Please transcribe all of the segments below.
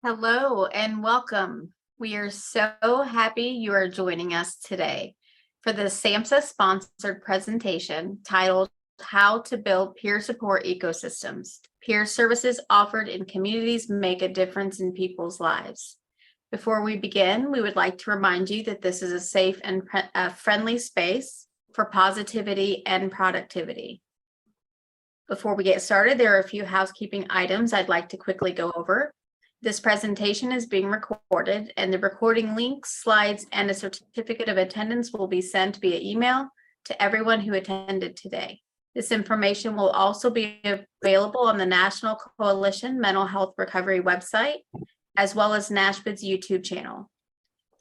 Hello and welcome. We are so happy you are joining us today for the SAMHSA sponsored presentation titled How to Build Peer Support Ecosystems. Peer services offered in communities make a difference in people's lives. Before we begin, we would like to remind you that this is a safe and friendly space for positivity and productivity. Before we get started, there are a few housekeeping items I'd like to quickly go over. This presentation is being recorded, and the recording links, slides, and a certificate of attendance will be sent via email to everyone who attended today. This information will also be available on the National Coalition Mental Health Recovery website, as well as NASHBID's YouTube channel.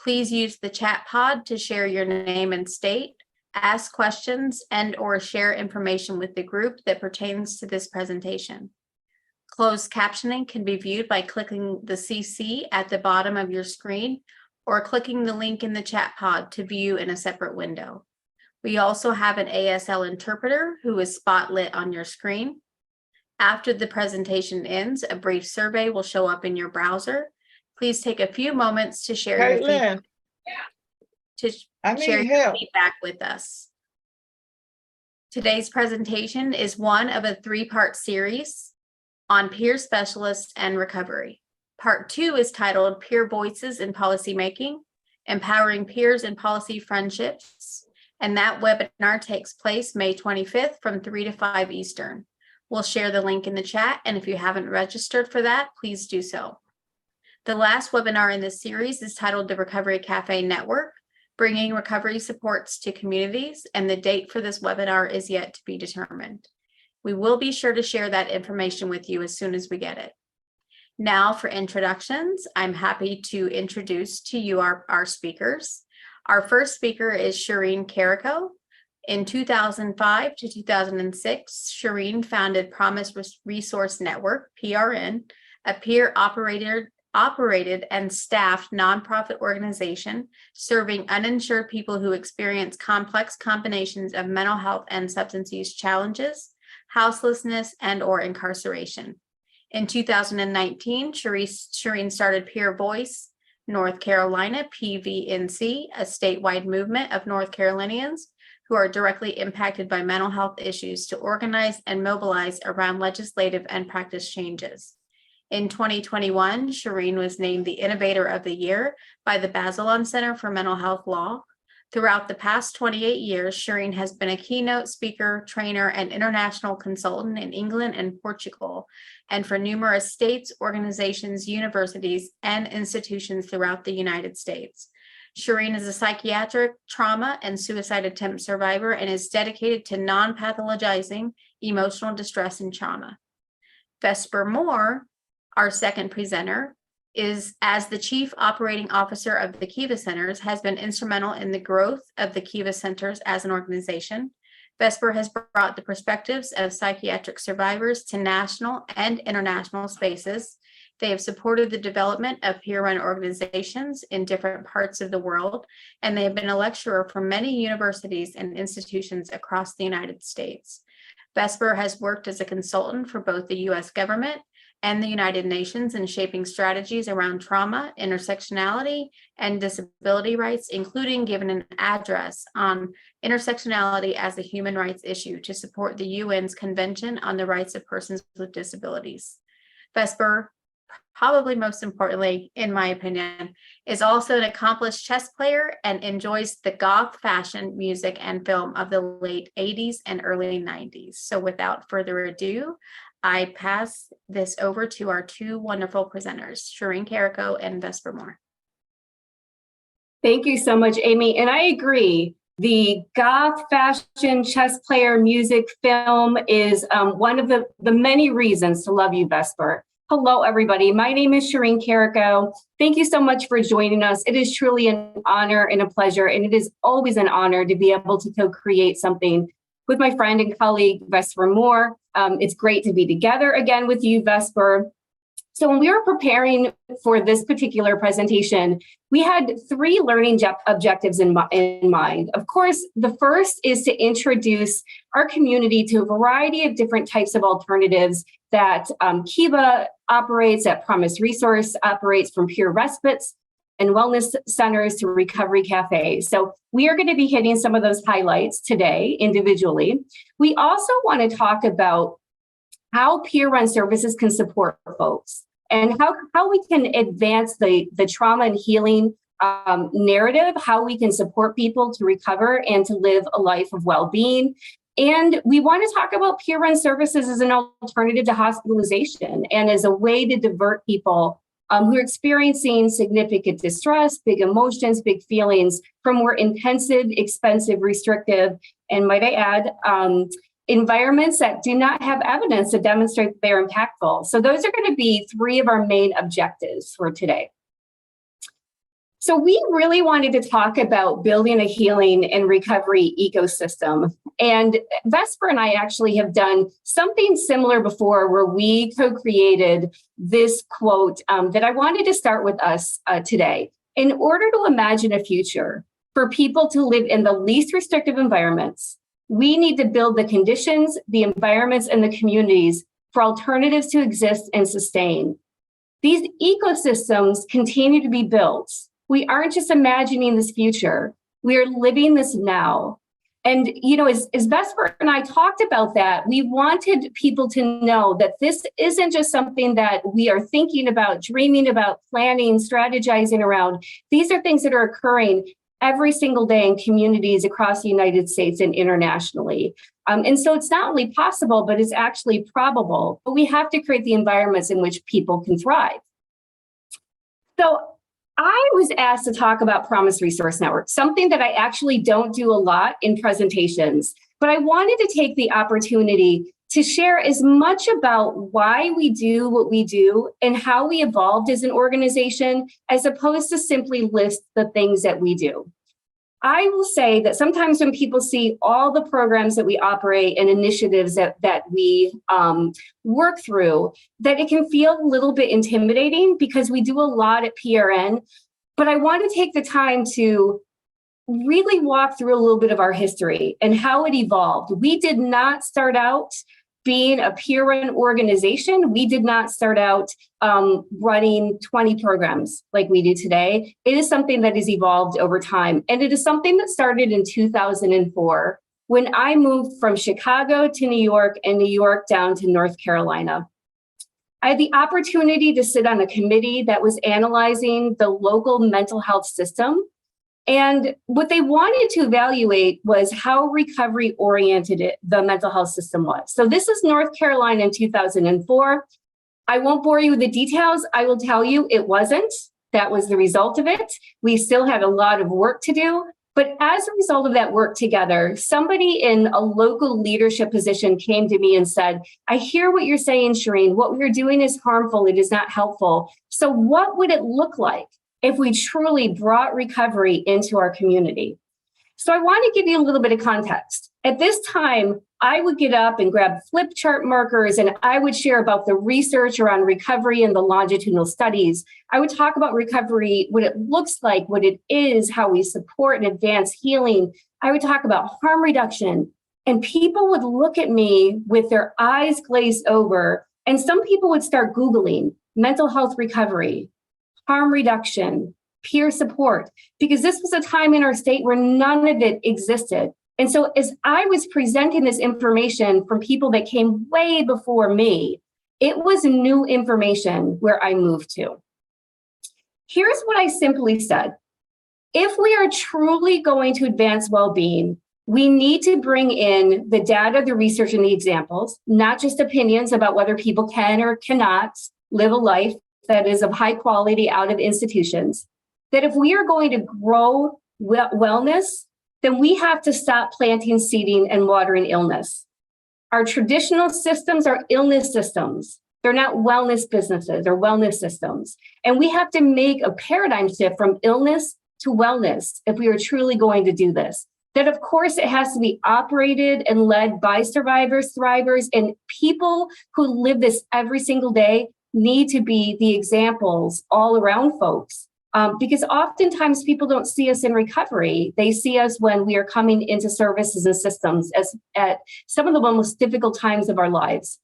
Please use the chat pod to share your name and state, ask questions, and/or share information with the group that pertains to this presentation. Closed captioning can be viewed by clicking the CC at the bottom of your screen or clicking the link in the chat pod to view in a separate window. We also have an ASL interpreter who is spotlit on your screen. After the presentation ends, a brief survey will show up in your browser. Please take a few moments to share your feedback with us. Today's presentation is one of a three-part series on peer specialists and recovery. Part 2 is titled Peer Voices in Policymaking, Empowering Peers in Policy Friendships, and that webinar takes place May 25th from 3 to 5 Eastern. We'll share the link in the chat, and if you haven't registered for that, please do so. The last webinar in this series is titled The Recovery Cafe Network, Bringing Recovery Supports to Communities, and the date for this webinar is yet to be determined. We will be sure to share that information with you as soon as we get it. Now for introductions, I'm happy to introduce to you our speakers. Our first speaker is Cherene Caraco. In 2005 to 2006, Cherene founded Promise Resource Network, PRN, a peer-operated and staffed nonprofit organization serving uninsured people who experience complex combinations of mental health and substance use challenges, houselessness, and/or incarceration. In 2019, Cherene started Peer Voice North Carolina, PVNC, a statewide movement of North Carolinians who are directly impacted by mental health issues to organize and mobilize around legislative and practice changes. In 2021, Cherene was named the Innovator of the Year by the Bazelon Center for Mental Health Law. Throughout the past 28 years, Cherene has been a keynote speaker, trainer, and international consultant in England and Portugal, and for numerous states, organizations, universities, and institutions throughout the United States. Cherene is a psychiatric trauma and suicide attempt survivor and is dedicated to non-pathologizing emotional distress and trauma. Vesper Moore, our second presenter, is as the Chief Operating Officer of the Kiva Centers, has been instrumental in the growth of the Kiva Centers as an organization. Vesper has brought the perspectives of psychiatric survivors to national and international spaces. They have supported the development of peer-run organizations in different parts of the world, and they have been a lecturer for many universities and institutions across the United States. Vesper has worked as a consultant for both the U.S. government and the United Nations in shaping strategies around trauma, intersectionality, and disability rights, including giving an address on intersectionality as a human rights issue to support the UN's Convention on the Rights of Persons with Disabilities. Vesper, probably most importantly, in my opinion, is also an accomplished chess player and enjoys the goth fashion, music, and film of the late 80s and early 90s. So without further ado, I pass this over to our two wonderful presenters, Cherene Caraco and Vesper Moore. Thank you so much, Amy. And I agree. The goth fashion, chess player, music, film is one of the many reasons to love you, Vesper. Hello, everybody. My name is Cherene Caraco. Thank you so much for joining us. It is truly an honor and a pleasure, and it is always an honor to be able to co-create something with my friend and colleague, Vesper Moore. It's great to be together again with you, Vesper. So when we were preparing for this particular presentation, we had 3 learning objectives in mind. Of course, the first is to introduce our community to a variety of different types of alternatives that Kiva operates, that Promise Resource operates, from pure respites and wellness centers to recovery cafes. So we are going to be hitting some of those highlights today individually. We also want to talk about how peer-run services can support folks and how we can advance the trauma and healing narrative, how we can support people to recover and to live a life of well-being. And we want to talk about peer-run services as an alternative to hospitalization and as a way to divert people who are experiencing significant distress, big emotions, big feelings from more intensive, expensive, restrictive, and might I add, environments that do not have evidence to demonstrate that they're impactful. So those are going to be three of our main objectives for today. So we really wanted to talk about building a healing and recovery ecosystem. And Vesper and I actually have done something similar before, where we co-created this quote that I wanted to start with us today. In order to imagine a future for people to live in the least restrictive environments, we need to build the conditions, the environments, and the communities for alternatives to exist and sustain. These ecosystems continue to be built. We aren't just imagining this future, we are living this now. And, you know, as Vesper and I talked about that, we wanted people to know that this isn't just something that we are thinking about, dreaming about, planning, strategizing around. These are things that are occurring every single day in communities across the United States and internationally. And so it's not only possible, but it's actually probable. But we have to create the environments in which people can thrive. So I was asked to talk about Promise Resource Network, something that I actually don't do a lot in presentations, but I wanted to take the opportunity to share as much about why we do what we do and how we evolved as an organization, as opposed to simply list the things that we do. I will say that sometimes when people see all the programs that we operate and initiatives that we work through, that it can feel a little bit intimidating because we do a lot at PRN. But I want to take the time to really walk through a little bit of our history and how it evolved. We did not start out being a peer-run organization. We did not start out running 20 programs like we do today. It is something that has evolved over time. And it is something that started in 2004 when I moved from Chicago to New York and New York down to North Carolina. I had the opportunity to sit on a committee that was analyzing the local mental health system. And what they wanted to evaluate was how recovery oriented the mental health system was. So this is North Carolina in 2004. I won't bore you with the details. I will tell you it wasn't. That was the result of it. We still had a lot of work to do. But as a result of that work together, somebody in a local leadership position came to me and said, I hear what you're saying, Cherene. What we're doing is harmful. It is not helpful. So what would it look like if we truly brought recovery into our community? So I want to give you a little bit of context. At this time, I would get up and grab flip chart markers and I would share about the research around recovery and the longitudinal studies. I would talk about recovery, what it looks like, what it is, how we support and advance healing. I would talk about harm reduction, and people would look at me with their eyes glazed over, and some people would start Googling mental health recovery, harm reduction, peer support, because this was a time in our state where none of it existed. And so as I was presenting this information from people that came way before me, it was new information where I moved to. Here's what I simply said. If we are truly going to advance well-being, we need to bring in the data, the research, and the examples, not just opinions about whether people can or cannot live a life that is of high quality out of institutions. That if we are going to grow wellness, then we have to stop planting, seeding, and watering illness. Our traditional systems are illness systems. They're not wellness businesses or wellness systems. And we have to make a paradigm shift from illness to wellness if we are truly going to do this. That, of course, it has to be operated and led by survivors, thrivers, and people who live this every single day need to be the examples all around folks. Because oftentimes people don't see us in recovery. They see us when we are coming into services and systems as at some of the most difficult times of our lives.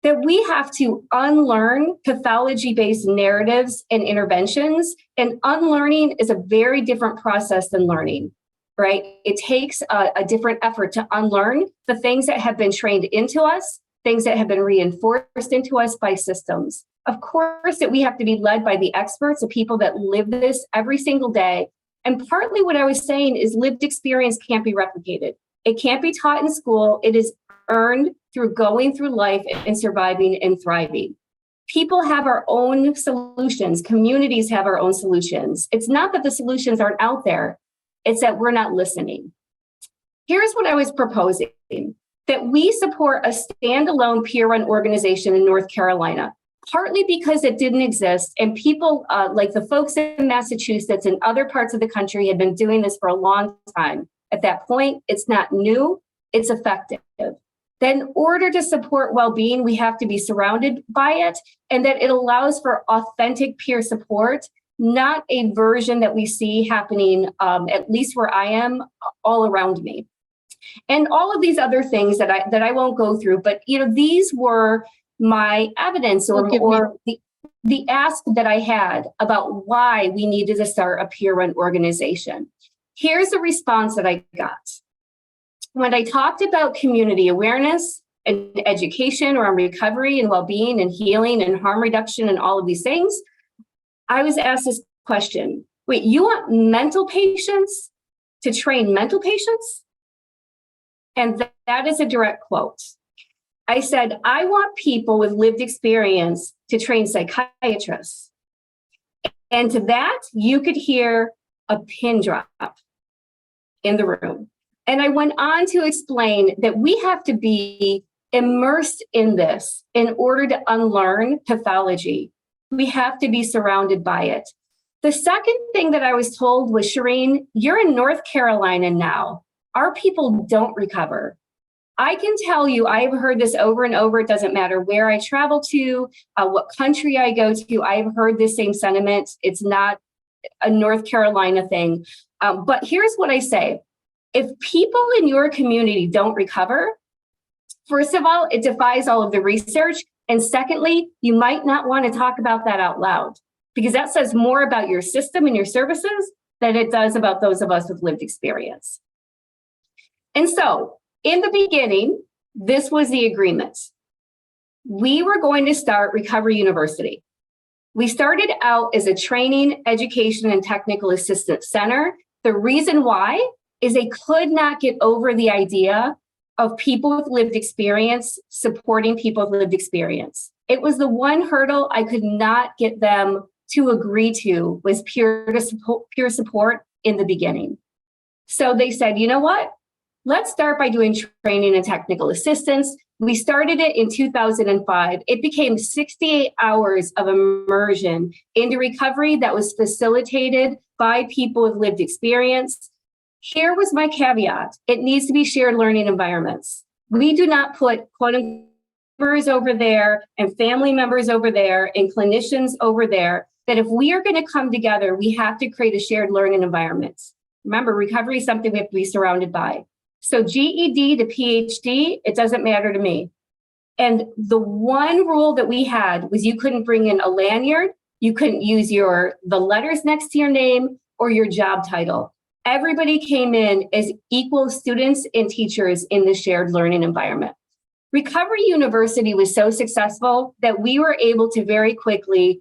that we have to unlearn pathology-based narratives and interventions. And unlearning is a very different process than learning, right? It takes a different effort to unlearn the things that have been trained into us, things that have been reinforced into us by systems. Of course, that we have to be led by the experts, the people that live this every single day. And partly what I was saying is lived experience can't be replicated. It can't be taught in school. It is earned through going through life and surviving and thriving. People have our own solutions. Communities have our own solutions. It's not that the solutions aren't out there. It's that we're not listening. Here's what I was proposing, that we support a standalone peer-run organization in North Carolina, partly because it didn't exist. And people like the folks in Massachusetts and other parts of the country had been doing this for a long time. At that point, it's not new, it's effective. That in order to support well-being, we have to be surrounded by it, and that it allows for authentic peer support, not a version that we see happening, at least where I am, all around me. And all of these other things that I won't go through, but these were my evidence or the ask that I had about why we needed to start a peer-run organization. Here's the response that I got. When I talked about community awareness and education around recovery and well-being and healing and harm reduction and all of these things, I was asked this question: wait, you want mental patients to train mental patients? And that is a direct quote. I said, I want people with lived experience to train psychiatrists. And to that, you could hear a pin drop in the room. And I went on to explain that we have to be immersed in this in order to unlearn pathology. We have to be surrounded by it. The second thing that I was told was, Cherene, you're in North Carolina now. Our people don't recover. I can tell you, I have heard this over and over. It doesn't matter where I travel to, what country I go to. I have heard this same sentiment. It's not a North Carolina thing. But here's what I say. If people in your community don't recover, first of all, it defies all of the research. And secondly, you might not want to talk about that out loud, because that says more about your system and your services than it does about those of us with lived experience. And so in the beginning, this was the agreement. We were going to start Recovery University. We started out as a training, education, and technical assistance center. The reason why is they could not get over the idea of people with lived experience supporting people with lived experience. It was the one hurdle I could not get them to agree to, was peer support in the beginning. So they said, you know what? Let's start by doing training and technical assistance. We started it in 2005. It became 68 hours of immersion into recovery that was facilitated by people with lived experience. Here was my caveat. It needs to be shared learning environments. We do not put quote-unquote members over there and family members over there and clinicians over there, that if we are going to come together, we have to create a shared learning environment. Remember, recovery is something we have to be surrounded by. So GED to PhD, it doesn't matter to me. And the one rule that we had was you couldn't bring in a lanyard, you couldn't use the letters next to your name or your job title. Everybody came in as equal students and teachers in the shared learning environment. Recovery University was so successful that we were able to very quickly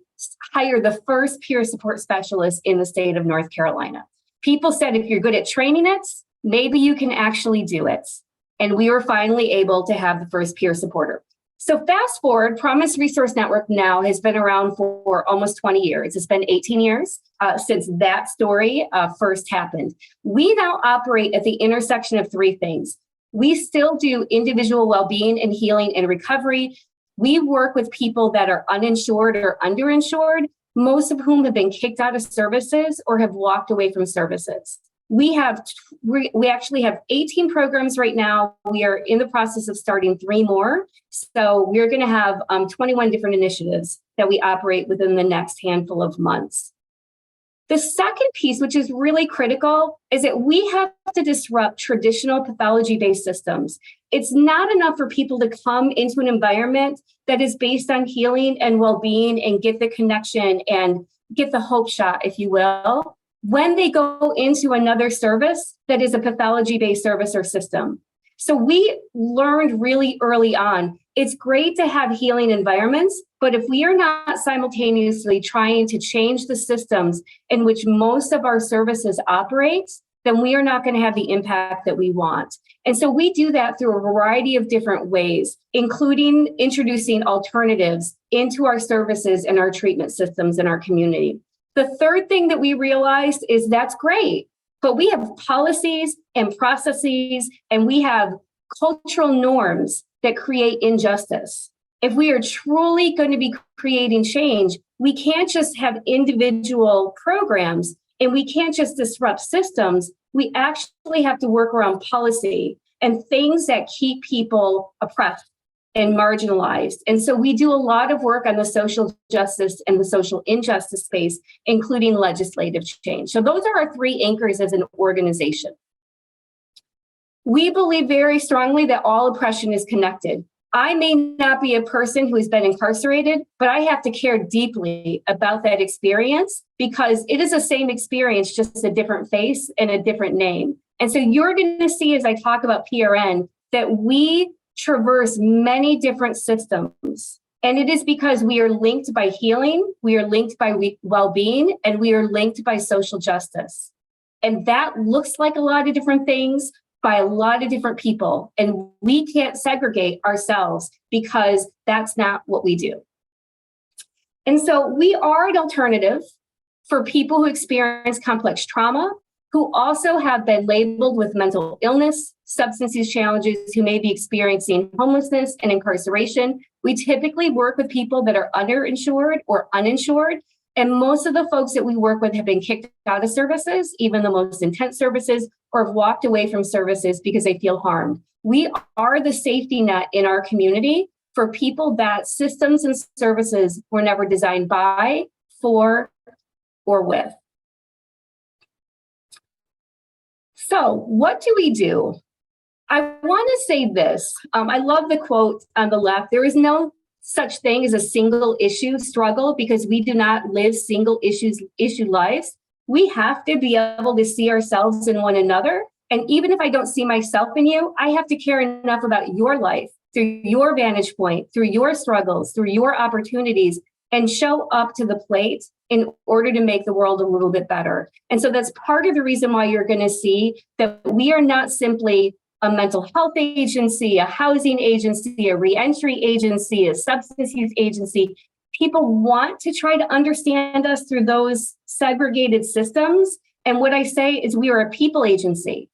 hire the first peer support specialist in the state of North Carolina. People said, if you're good at training it, maybe you can actually do it. And we were finally able to have the first peer supporter. So fast forward, Promise Resource Network now has been around for almost 20 years. It's been 18 years since that story first happened. We now operate at the intersection of three things. We still do individual well-being and healing and recovery. We work with people that are uninsured or underinsured, most of whom have been kicked out of services or have walked away from services. We actually have 18 programs right now. We are in the process of starting 3 more. So we're going to have 21 different initiatives that we operate within the next handful of months. The second piece, which is really critical, is that we have to disrupt traditional pathology-based systems. It's not enough for people to come into an environment that is based on healing and well-being and get the connection and get the hope shot, if you will, when they go into another service that is a pathology-based service or system. So we learned really early on, it's great to have healing environments, but if we are not simultaneously trying to change the systems in which most of our services operate, then we are not going to have the impact that we want. And so we do that through a variety of different ways, including introducing alternatives into our services and our treatment systems in our community. The third thing that we realized is that's great, but we have policies and processes, and we have cultural norms that create injustice. If we are truly going to be creating change, we can't just have individual programs and we can't just disrupt systems. We actually have to work around policy and things that keep people oppressed and marginalized. And so we do a lot of work on the social justice and the social injustice space, including legislative change. So those are our three anchors as an organization. We believe very strongly that all oppression is connected. I may not be a person who has been incarcerated, but I have to care deeply about that experience because it is the same experience, just a different face and a different name. And so you're going to see as I talk about PRN that we traverse many different systems. And it is because we are linked by healing, we are linked by well-being, and we are linked by social justice. And that looks like a lot of different things by a lot of different people. And we can't segregate ourselves because that's not what we do. And so we are an alternative for people who experience complex trauma, who also have been labeled with mental illness, substance use challenges, who may be experiencing homelessness and incarceration. We typically work with people that are underinsured or uninsured. And most of the folks that we work with have been kicked out of services, even the most intense services, or have walked away from services because they feel harmed. We are the safety net in our community for people that systems and services were never designed by, for, or with. So what do we do? I want to say this. I love the quote on the left. There is no such thing as a single issue struggle because we do not live single issue lives. We have to be able to see ourselves in one another. And even if I don't see myself in you, I have to care enough about your life through your vantage point, through your struggles, through your opportunities, and show up to the plate in order to make the world a little bit better. And so that's part of the reason why you're going to see that we are not simply a mental health agency, a housing agency, a reentry agency, a substance use agency. People want to try to understand us through those segregated systems. And what I say is we are a people agency.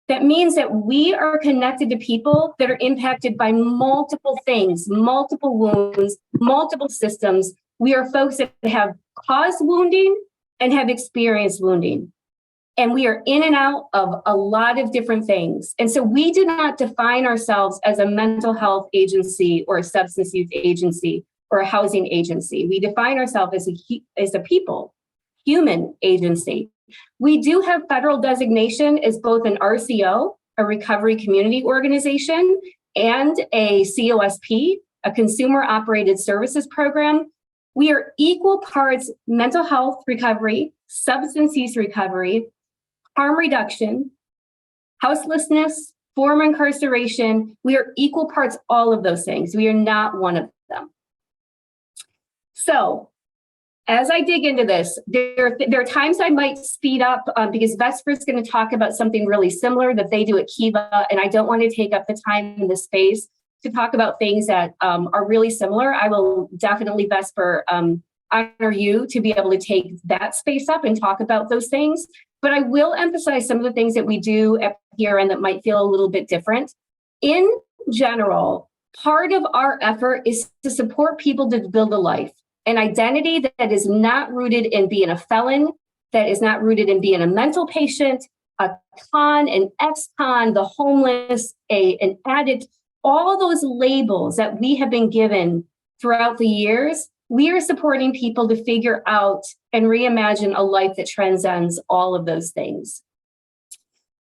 That means that we are connected to people that are impacted by multiple things, multiple wounds, multiple systems. We are folks that have caused wounding and have experienced wounding. And we are in and out of a lot of different things. And so we do not define ourselves as a mental health agency or a substance use agency or a housing agency. We define ourselves as a people, human agency. We do have federal designation as both an RCO, a recovery community organization, and a COSP, a consumer operated services program. We are equal parts mental health recovery, substance use recovery, harm reduction, houselessness, former incarceration. We are equal parts all of those things. We are not one of them. So as I dig into this, there are times I might speed up because Vesper is going to talk about something really similar that they do at Kiva, and I don't want to take up the time in the space to talk about things that are really similar. I will definitely, Vesper, honor you to be able to take that space up and talk about those things. But I will emphasize some of the things that we do at PRN that might feel a little bit different. In general, part of our effort is to support people to build a life, an identity that is not rooted in being a felon, that is not rooted in being a mental patient, a con, an ex-con, the homeless, an addict, all those labels that we have been given throughout the years We are supporting people to figure out and reimagine a life that transcends all of those things.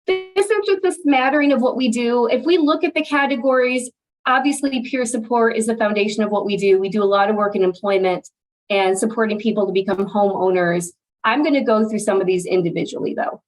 This is just a smattering of what we do. If we look at the categories, obviously peer support is the foundation of what we do. We do a lot of work in employment and supporting people to become homeowners. I'm going to go through some of these individually, though.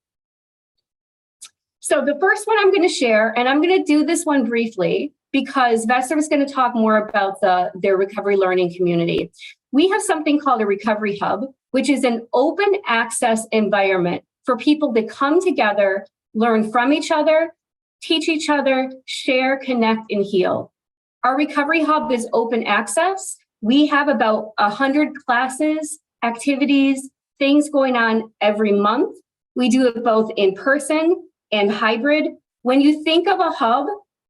So the first one I'm going to share, and I'm going to do this one briefly because Vesper is going to talk more about their recovery learning community. We have something called a recovery hub, which is an open access environment for people to come together, learn from each other, teach each other, share, connect, and heal. Our recovery hub is open access. We have about 100 classes, activities, things going on every month. We do it both in person and hybrid. When you think of a hub,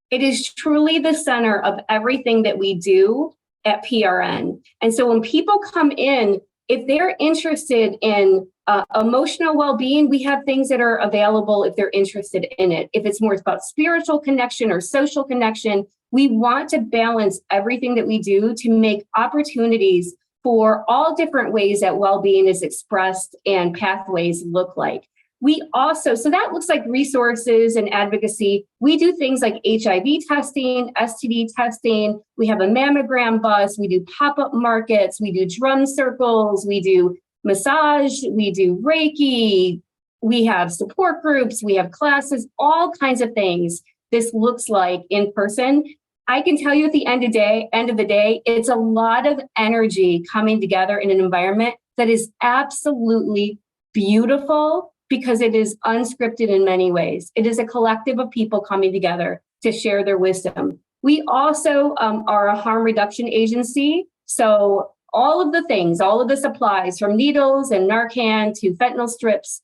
it is truly the center of everything that we do at PRN. And so when people come in, if they're interested in emotional well-being, we have things that are available if they're interested in it. If it's more about spiritual connection or social connection, we want to balance everything that we do to make opportunities for all different ways that well-being is expressed and pathways look like. We also, so that looks like resources and advocacy. We do things like HIV testing, STD testing. We have a mammogram bus. We do pop-up markets. We do drum circles. We do massage. We do Reiki. We have support groups. We have classes, all kinds of things. This looks like in person. I can tell you at the end of the day, it's a lot of energy coming together in an environment that is absolutely beautiful, because it is unscripted in many ways. It is a collective of people coming together to share their wisdom. We also are a harm reduction agency. So all of the things, all of the supplies from needles and Narcan to fentanyl strips,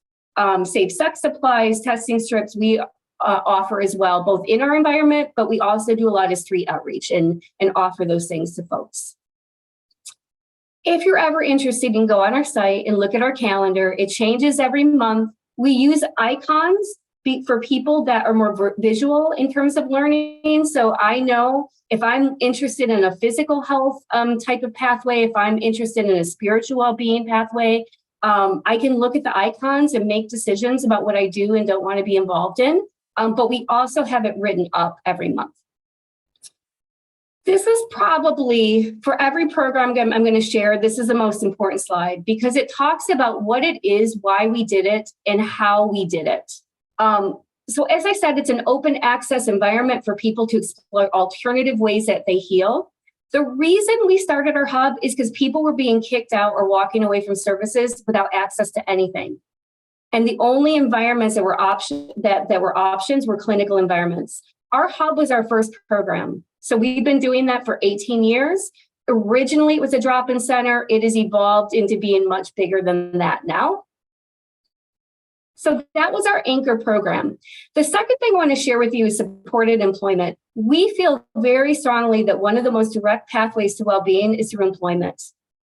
safe sex supplies, testing strips, we offer as well, both in our environment, but we also do a lot of street outreach and offer those things to folks. If you're ever interested, you can go on our site and look at our calendar. It changes every month. We use icons for people that are more visual in terms of learning. So I know if I'm interested in a physical health type of pathway, if I'm interested in a spiritual well-being pathway, I can look at the icons and make decisions about what I do and don't want to be involved in. But we also have it written up every month. This is probably, for every program I'm going to share, this is the most important slide because it talks about what it is, why we did it, and how we did it. So as I said, it's an open access environment for people to explore alternative ways that they heal. The reason we started our hub is because people were being kicked out or walking away from services without access to anything. And the only environments that were options were clinical environments. Our hub was our first program. So we've been doing that for 18 years. Originally, it was a drop-in center. It has evolved into being much bigger than that now. So that was our anchor program. The second thing I want to share with you is supported employment. We feel very strongly that one of the most direct pathways to well-being is through employment,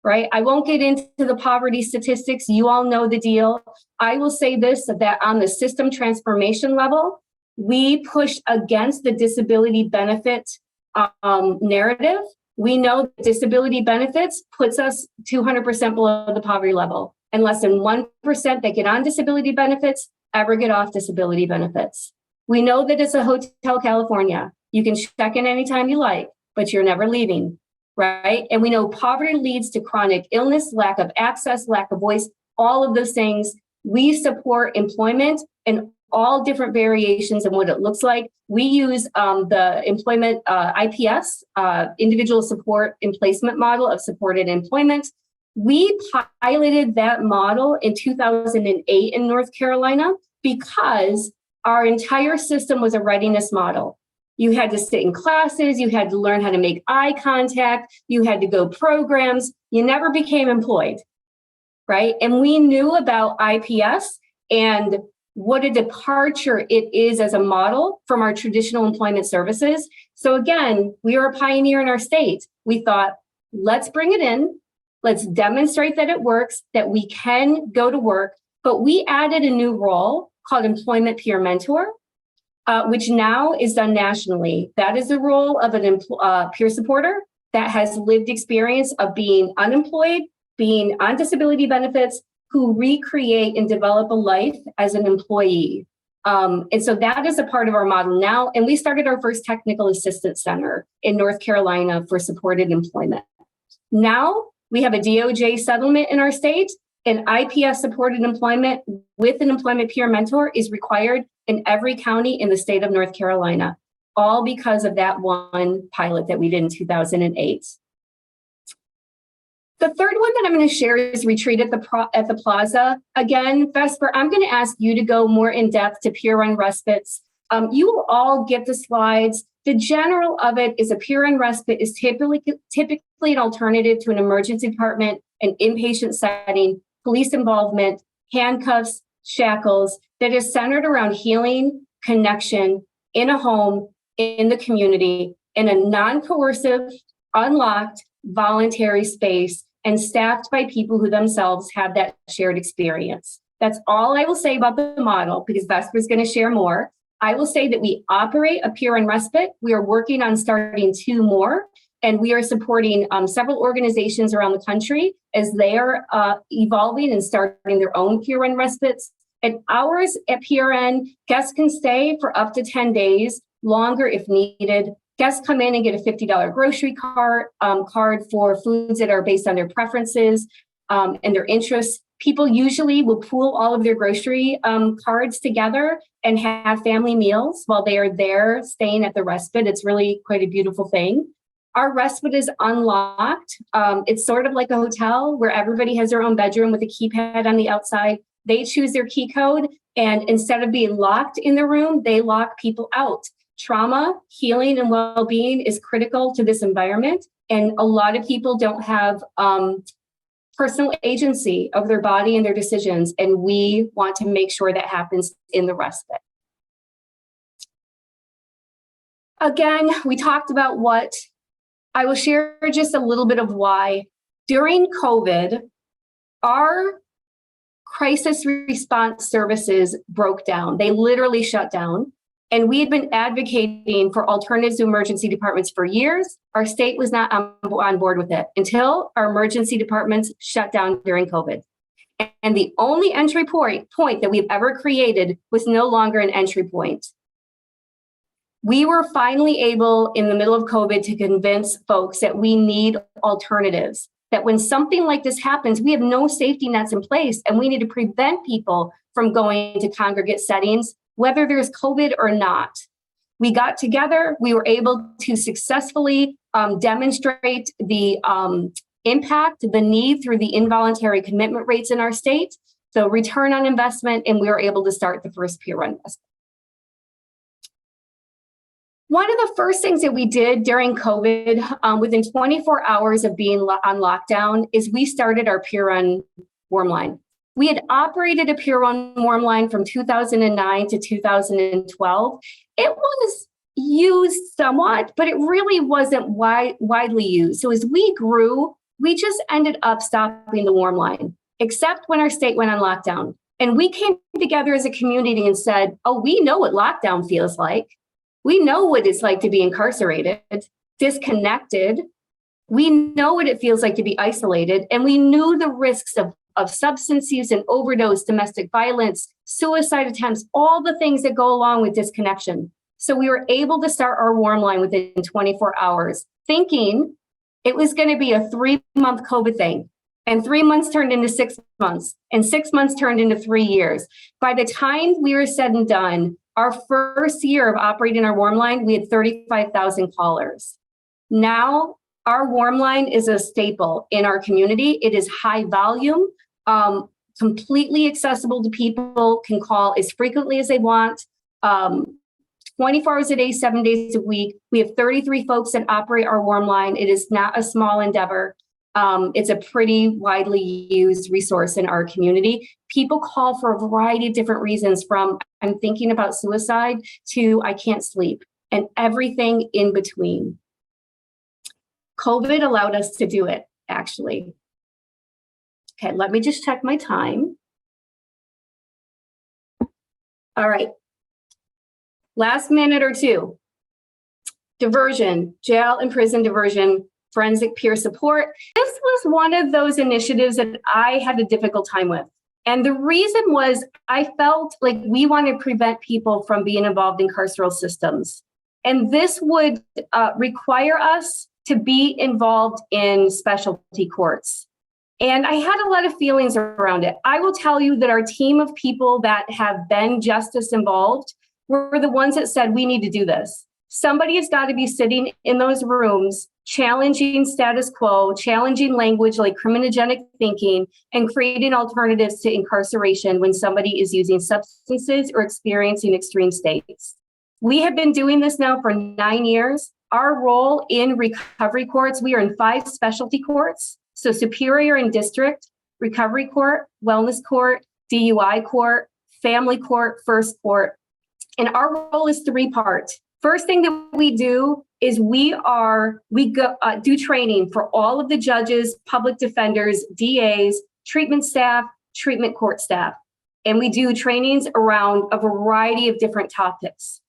right? I won't get into the poverty statistics. You all know the deal. I will say this, that on the system transformation level, we push against the disability benefit narrative. We know that disability benefits puts us 200% below the poverty level, and less than 1% that get on disability benefits ever get off disability benefits. We know that it's a Hotel California. You can check in anytime you like, but you're never leaving, right? And we know poverty leads to chronic illness, lack of access, lack of voice, all of those things. We support employment and all different variations of what it looks like. We use the employment IPS, individual support and placement model of supported employment. We piloted that model in 2008 in North Carolina because our entire system was a readiness model. You had to sit in classes, you had to learn how to make eye contact, you had to go programs, you never became employed, right? And we knew about IPS and what a departure it is as a model from our traditional employment services. So again, we are a pioneer in our state. We thought, let's bring it in. Let's demonstrate that it works, that we can go to work. But we added a new role called employment peer mentor, which now is done nationally. That is the role of an peer supporter. that has lived experience of being unemployed, being on disability benefits, who recreate and develop a life as an employee. And so that is a part of our model now. And we started our first technical assistance center in North Carolina for supported employment. Now we have a DOJ settlement in our state, and IPS supported employment with an employment peer mentor is required in every county in the state of North Carolina, all because of that one pilot that we did in 2008. The third one that I'm going to share is retreat at the plaza. Again, Vesper, I'm going to ask you to go more in depth to peer run respites. You will all get the slides. The general of it is a peer run respite is typically an alternative to an emergency department, an inpatient setting, police involvement, handcuffs, shackles, that is centered around healing, connection in a home, in the community, in a non-coercive, unlocked, voluntary space, and staffed by people who themselves have that shared experience. That's all I will say about the model, because Vesper is going to share more. I will say that we operate a peer and respite. We are working on starting 2 more, and we are supporting several organizations around the country as they are evolving and starting their own peer and respites. At ours at PRN, guests can stay for up to 10 days, longer if needed. Guests come in and get a $50 grocery card for foods that are based on their preferences and their interests. People usually will pool all of their grocery cards together and have family meals while they are there staying at the respite. It's really quite a beautiful thing. Our respite is unlocked. It's sort of like a hotel where everybody has their own bedroom with a keypad on the outside. They choose their key code, and instead of being locked in the room, they lock people out. Trauma, healing, and well-being is critical to this environment, and a lot of people don't have personal agency of their body and their decisions, and we want to make sure that happens in the respite. Again, we talked about what. I will share just a little bit of why. During COVID, our crisis response services broke down. They literally shut down. And we had been advocating for alternatives to emergency departments for years. Our state was not on board with it until our emergency departments shut down during COVID. And the only entry point that we've ever created was no longer an entry point. We were finally able in the middle of COVID to convince folks that we need alternatives, that when something like this happens, we have no safety nets in place, and we need to prevent people from going to congregate settings, whether there's COVID or not. We got together, we were able to successfully demonstrate the impact, the need through the involuntary commitment rates in our state, so return on investment, and we were able to start the first peer run investment. One of the first things that we did during COVID, within 24 hours of being on lockdown, is we started our peer run warm line. We had operated a peer run warm line from 2009 to 2012. It was used somewhat, but it really wasn't widely used. So as we grew, we just ended up stopping the warm line, except when our state went on lockdown. And we came together as a community and said, oh, we know what lockdown feels like. We know what it's like to be incarcerated, disconnected. We know what it feels like to be isolated. And we knew the risks of substance use and overdose, domestic violence, suicide attempts, all the things that go along with disconnection. So we were able to start our warm line within 24 hours, thinking it was going to be a 3-month COVID thing. And 3 months turned into 6 months, and 6 months turned into 3 years. By the time we were said and done, our first year of operating our warm line, we had 35,000 callers. Now, our warm line is a staple in our community. It is high volume, completely accessible to people, can call as frequently as they want, 24 hours a day, 7 days a week. We have 33 folks that operate our warm line. It is not a small endeavor. It's a pretty widely used resource in our community. People call for a variety of different reasons, from I'm thinking about suicide to I can't sleep, and everything in between. COVID allowed us to do it, actually. Okay, let me just check my time. All right. Last minute or two. Diversion, jail and prison diversion. forensic peer support. This was one of those initiatives that I had a difficult time with. And the reason was I felt like we want to prevent people from being involved in carceral systems. And this would require us to be involved in specialty courts. And I had a lot of feelings around it. I will tell you that our team of people that have been justice involved were the ones that said, we need to do this. Somebody has got to be sitting in those rooms, challenging status quo, challenging language like criminogenic thinking, and creating alternatives to incarceration when somebody is using substances or experiencing extreme states. We have been doing this now for 9 years. Our role in recovery courts, we are in 5 specialty courts. So Superior and District, Recovery Court, Wellness Court, DUI Court, Family Court, First Court. And our role is 3-part. First thing that we do is we do training for all of the judges, public defenders, DAs, treatment staff, treatment court staff. And we do trainings around a variety of different topics.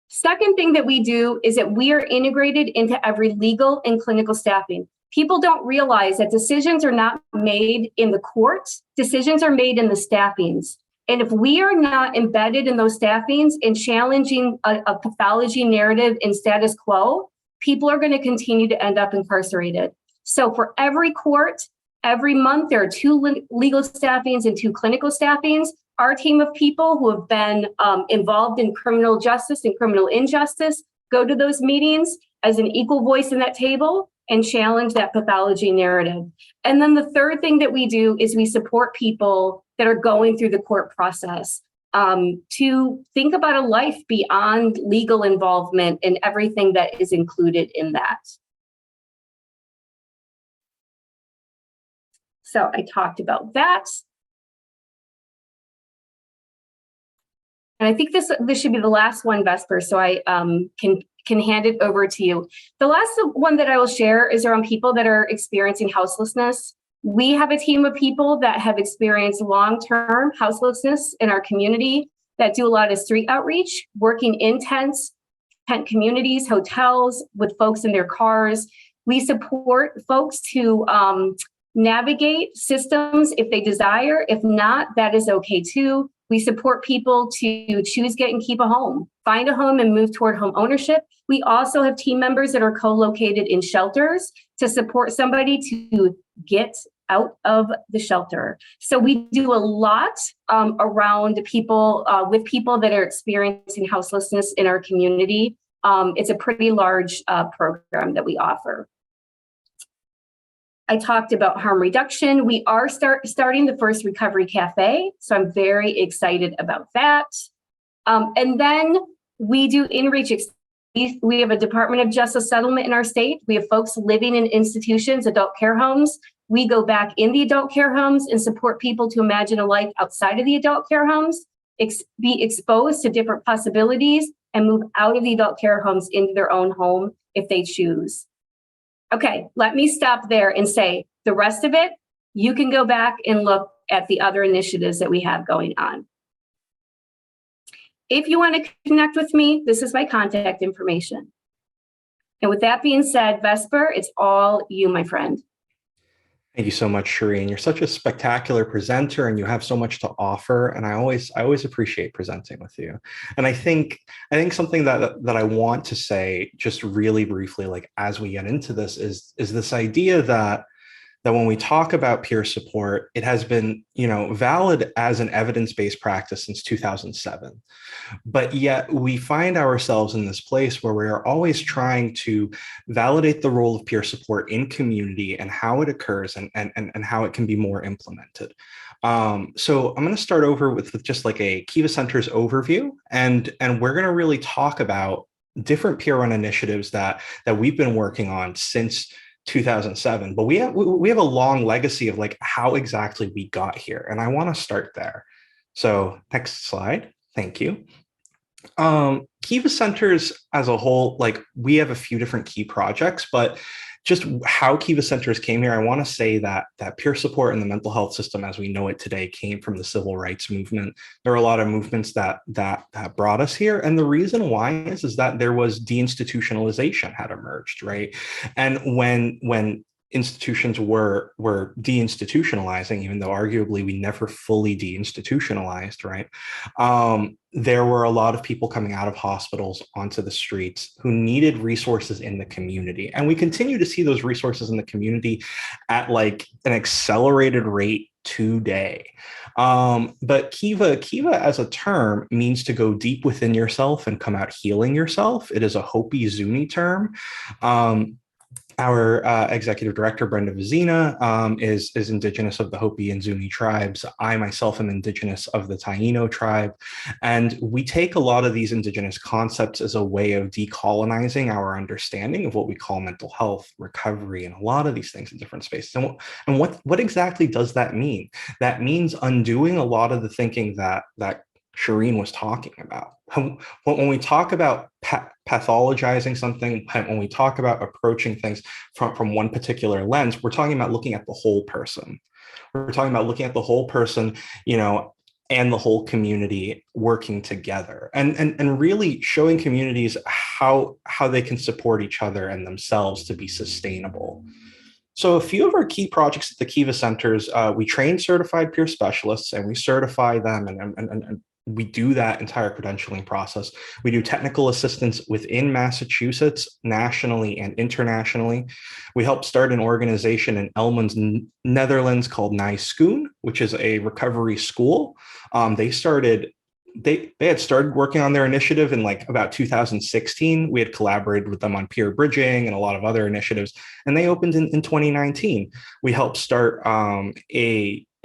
Second thing that we do is that we are integrated into every legal and clinical staffing. People don't realize that decisions are not made in the court, decisions are made in the staffings. And if we are not embedded in those staffings and challenging a pathology narrative in status quo, people are going to continue to end up incarcerated. So for every court, every month, there are 2 legal staffings and 2 clinical staffings. Our team of people who have been involved in criminal justice and criminal injustice go to those meetings as an equal voice in that table and challenge that pathology narrative. And then the third thing that we do is we support people that are going through the court process to think about a life beyond legal involvement and everything that is included in that. So I talked about that. And I think this should be the last one, Vesper, so I can hand it over to you. The last one that I will share is around people that are experiencing houselessness. We have a team of people that have experienced long-term houselessness in our community that do a lot of street outreach, working in tent communities, hotels, with folks in their cars. We support folks to navigate systems if they desire. If not, that is okay too. We support people to choose, get, and keep a home, find a home and move toward home ownership. We also have team members that are co-located in shelters to support somebody to get out of the shelter. So we do a lot around people, with people that are experiencing houselessness in our community. It's a pretty large program that we offer. I talked about harm reduction. We are starting the first recovery cafe, so I'm very excited about that. And then we do in-reach. We have a Department of Justice settlement in our state. We have folks living in institutions, adult care homes. We go back in the adult care homes and support people to imagine a life outside of the adult care homes, be exposed to different possibilities, and move out of the adult care homes into their own home if they choose. Okay, let me stop there and say the rest of it, you can go back and look at the other initiatives that we have going on. If you want to connect with me, this is my contact information. And with that being said, Vesper, it's all you, my friend. Thank you so much, Cherene. You're such a spectacular presenter and you have so much to offer. And I always appreciate presenting with you. And I think something that I want to say just really briefly, like as we get into this, is this idea that when we talk about peer support, it has been, valid as an evidence-based practice since 2007. But yet we find ourselves in this place where we are always trying to validate the role of peer support in community and how it occurs and how it can be more implemented. So I'm going to start over with just like a Kiva Centers overview, and we're going to really talk about different peer-run initiatives that we've been working on since 2007, but we have a long legacy of like how exactly we got here, and I want to start there. So next slide, thank you. Kiva Centers as a whole, like we have a few different key projects, but just how Kiva Centers came here, I want to say that peer support in the mental health system as we know it today came from the civil rights movement. There were a lot of movements that brought us here. And the reason why is that there was deinstitutionalization had emerged, right? And when institutions were deinstitutionalizing, even though arguably we never fully deinstitutionalized, right? There were a lot of people coming out of hospitals onto the streets who needed resources in the community. And we continue to see those resources in the community at like an accelerated rate today. But Kiva as a term means to go deep within yourself and come out healing yourself. It is a Hopi Zuni term. Our executive director, Brenda Vizina, is indigenous of the Hopi and Zuni tribes. I myself am indigenous of the Taino tribe. And we take a lot of these indigenous concepts as a way of decolonizing our understanding of what we call mental health, recovery, and a lot of these things in different spaces. And what exactly does that mean? That means undoing a lot of the thinking that Cherene was talking about. When we talk about pathologizing something, when we talk about approaching things from one particular lens, we're talking about looking at the whole person. We're talking about looking at the whole person, and the whole community working together, and really showing communities how they can support each other and themselves to be sustainable. So a few of our key projects at the Kiva Centers, we train certified peer specialists and we certify them and we do that entire credentialing process. We do technical assistance within Massachusetts, nationally and internationally. We helped start an organization in Elmens, Netherlands called Nijskoon, which is a recovery school. They had started working on their initiative in like about 2016. We had collaborated with them on peer bridging and a lot of other initiatives, and they opened in 2019. We helped start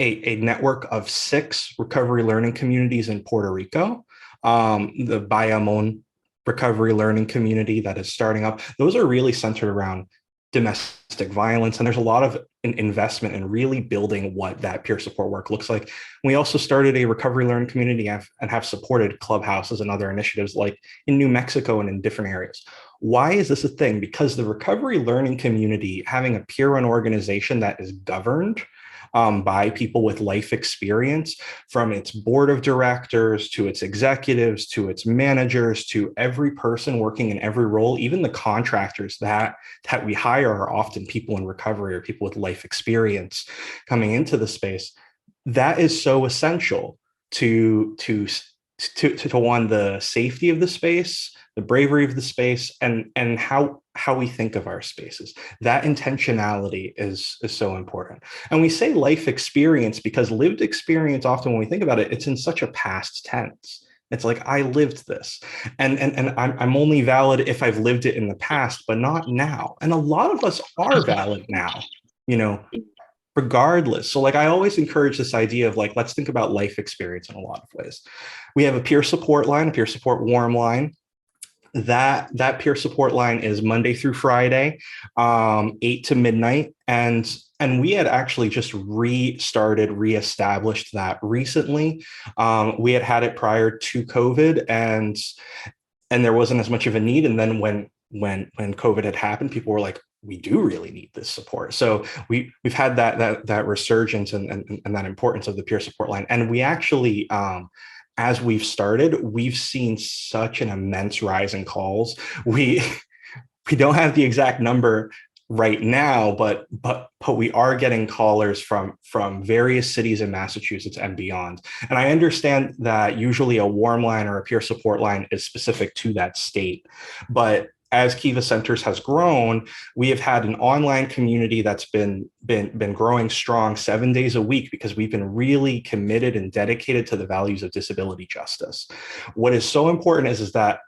a network of 6 recovery learning communities in Puerto Rico. The Bayamon recovery learning community that is starting up. Those are really centered around domestic violence. And there's a lot of investment in really building what that peer support work looks like. We also started a recovery learning community and have supported clubhouses and other initiatives like in New Mexico and in different areas. Why is this a thing? Because the recovery learning community, having a peer-run organization that is governed by people with life experience, from its board of directors to its executives to its managers to every person working in every role, even the contractors that we hire are often people in recovery or people with life experience coming into the space. That is so essential to one, the safety of the space, the bravery of the space, and how we think of our spaces. That intentionality is so important. And we say life experience because lived experience, often when we think about it, it's in such a past tense. It's like, I lived this, and I'm only valid if I've lived it in the past, but not now. And a lot of us are valid now, regardless. So like, I always encourage this idea of like, let's think about life experience in a lot of ways. We have a peer support line, a peer support warm line. That peer support line is Monday through Friday, 8 to midnight. And we had actually just reestablished that recently. We had it prior to COVID, and there wasn't as much of a need. And then when COVID had happened, people were like, we do really need this support. So we've had that resurgence and that importance of the peer support line. And we actually, as we've started, we've seen such an immense rise in calls. We don't have the exact number right now, but we are getting callers from various cities in Massachusetts and beyond. And I understand that usually a warm line or a peer support line is specific to that state, but as Kiva Centers has grown, we have had an online community that's been growing strong 7 days a week because we've been really committed and dedicated to the values of disability justice. What is so important is that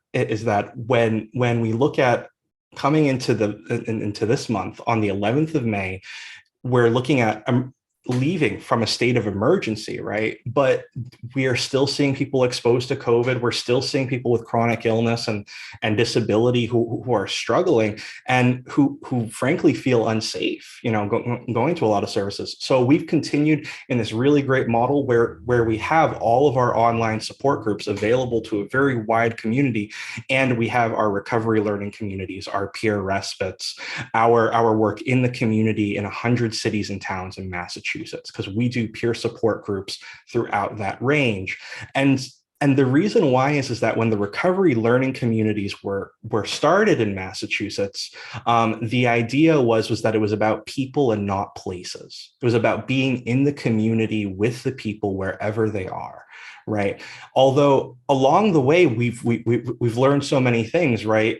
when we look at coming into this month on the 11th of May, we're looking at leaving from a state of emergency, right? But we are still seeing people exposed to COVID. We're still seeing people with chronic illness and disability who are struggling and who frankly feel unsafe, going to a lot of services. So we've continued in this really great model where we have all of our online support groups available to a very wide community, and we have our recovery learning communities, our peer respites, our work in the community in 100 cities and towns in Massachusetts, because we do peer support groups throughout that range. And the reason why is that when the recovery learning communities were started in Massachusetts, the idea was that it was about people and not places. It was about being in the community with the people wherever they are, right? Although along the way we've learned so many things, right?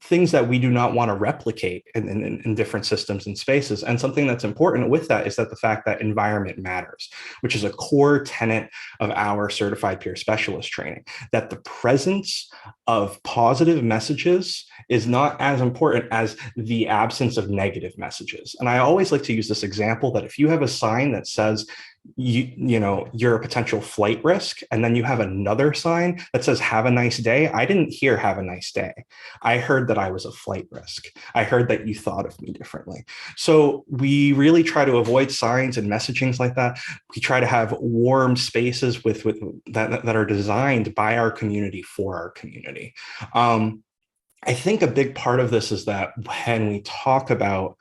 Things that we do not want to replicate in different systems and spaces. And something that's important with that is that the fact that environment matters, which is a core tenet of our certified peer specialist training, that the presence of positive messages is not as important as the absence of negative messages. And I always like to use this example that if you have a sign that says, you're a potential flight risk, and then you have another sign that says have a nice day. I didn't hear have a nice day. I heard that I was a flight risk. I heard that you thought of me differently. So we really try to avoid signs and messagings like that. We try to have warm spaces with that are designed by our community for our community. I think a big part of this is that when we talk about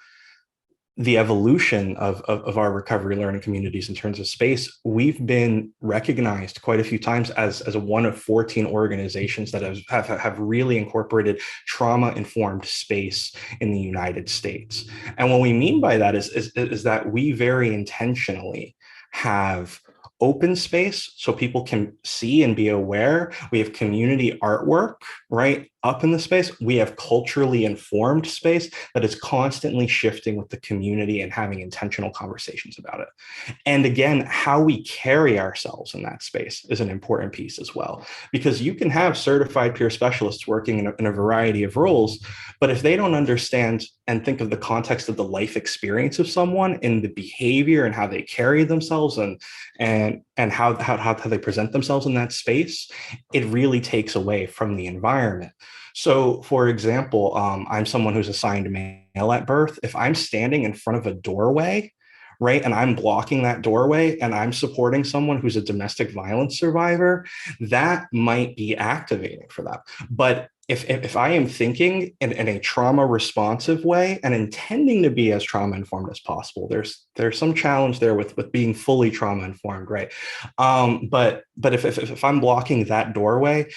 the evolution of our recovery learning communities in terms of space, we've been recognized quite a few times as one of 14 organizations that have really incorporated trauma-informed space in the United States. And what we mean by that is that we very intentionally have open space so people can see and be aware. We have community artwork, right, up in the space. We have culturally informed space that is constantly shifting with the community and having intentional conversations about it. And again, how we carry ourselves in that space is an important piece as well, because you can have certified peer specialists working in a variety of roles, but if they don't understand and think of the context of the life experience of someone in the behavior and how they carry themselves and how they present themselves in that space, it really takes away from the environment. So, for example, I'm someone who's assigned male at birth. If I'm standing in front of a doorway, right, and I'm blocking that doorway and I'm supporting someone who's a domestic violence survivor, that might be activating for them. But if I am thinking in a trauma responsive way and intending to be as trauma informed as possible, there's some challenge there with being fully trauma informed, right? But if I'm blocking that doorway,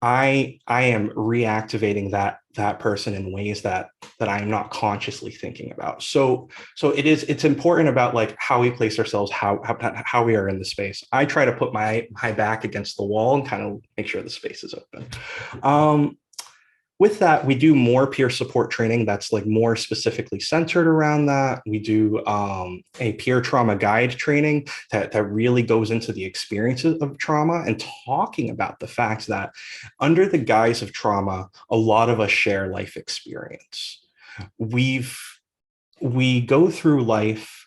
I am reactivating that person in ways that I'm not consciously thinking about. So it's important about like how we place ourselves, how we are in the space. I try to put my back against the wall and kind of make sure the space is open. With that, we do more peer support training that's like more specifically centered around that. We do a peer trauma guide training that really goes into the experiences of trauma and talking about the fact that under the guise of trauma, a lot of us share life experience. We go through life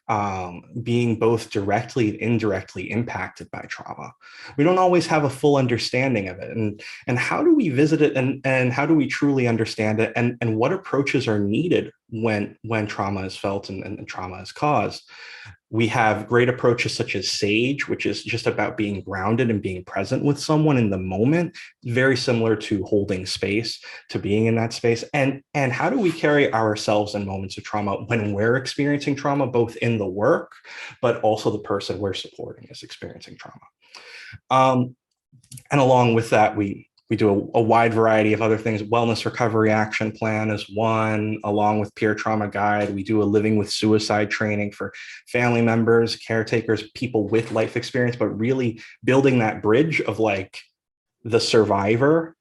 being both directly and indirectly impacted by trauma. We don't always have a full understanding of it. And how do we visit it and how do we truly understand it? And what approaches are needed when trauma is felt and trauma is caused? We have great approaches such as SAGE, which is just about being grounded and being present with someone in the moment, very similar to holding space, to being in that space. And how do we carry ourselves in moments of trauma when we're experiencing trauma, both in the work, but also the person we're supporting is experiencing trauma. And along with that, we do a wide variety of other things. Wellness recovery action plan is one, along with peer trauma guide. We do a living with suicide training for family members, caretakers, people with life experience, but really building that bridge of like the survivor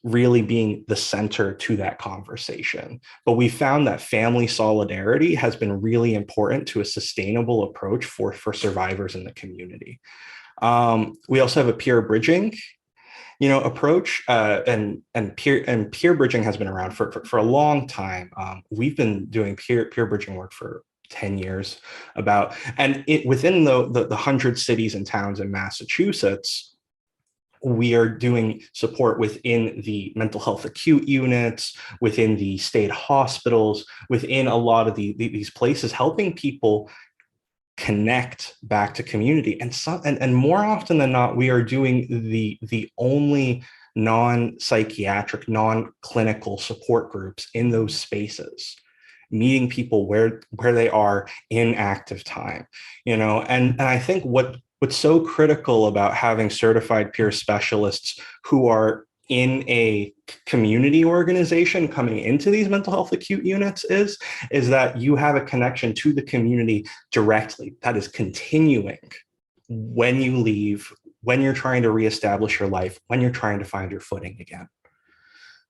really being the center to that conversation. But we found that family solidarity has been really important to a sustainable approach for survivors in the community. We also have a peer bridging approach, and peer bridging has been around for a long time. We've been doing peer bridging work for 10 years about, and within the 100 cities and towns in Massachusetts, we are doing support within the mental health acute units, within the state hospitals, within a lot of these places, helping people connect back to community. And more often than not, we are doing the only non-psychiatric, non-clinical support groups in those spaces, meeting people where they are in active time, and I think what's so critical about having certified peer specialists who are in a community organization coming into these mental health acute units is that you have a connection to the community directly that is continuing when you leave, when you're trying to reestablish your life, when you're trying to find your footing again.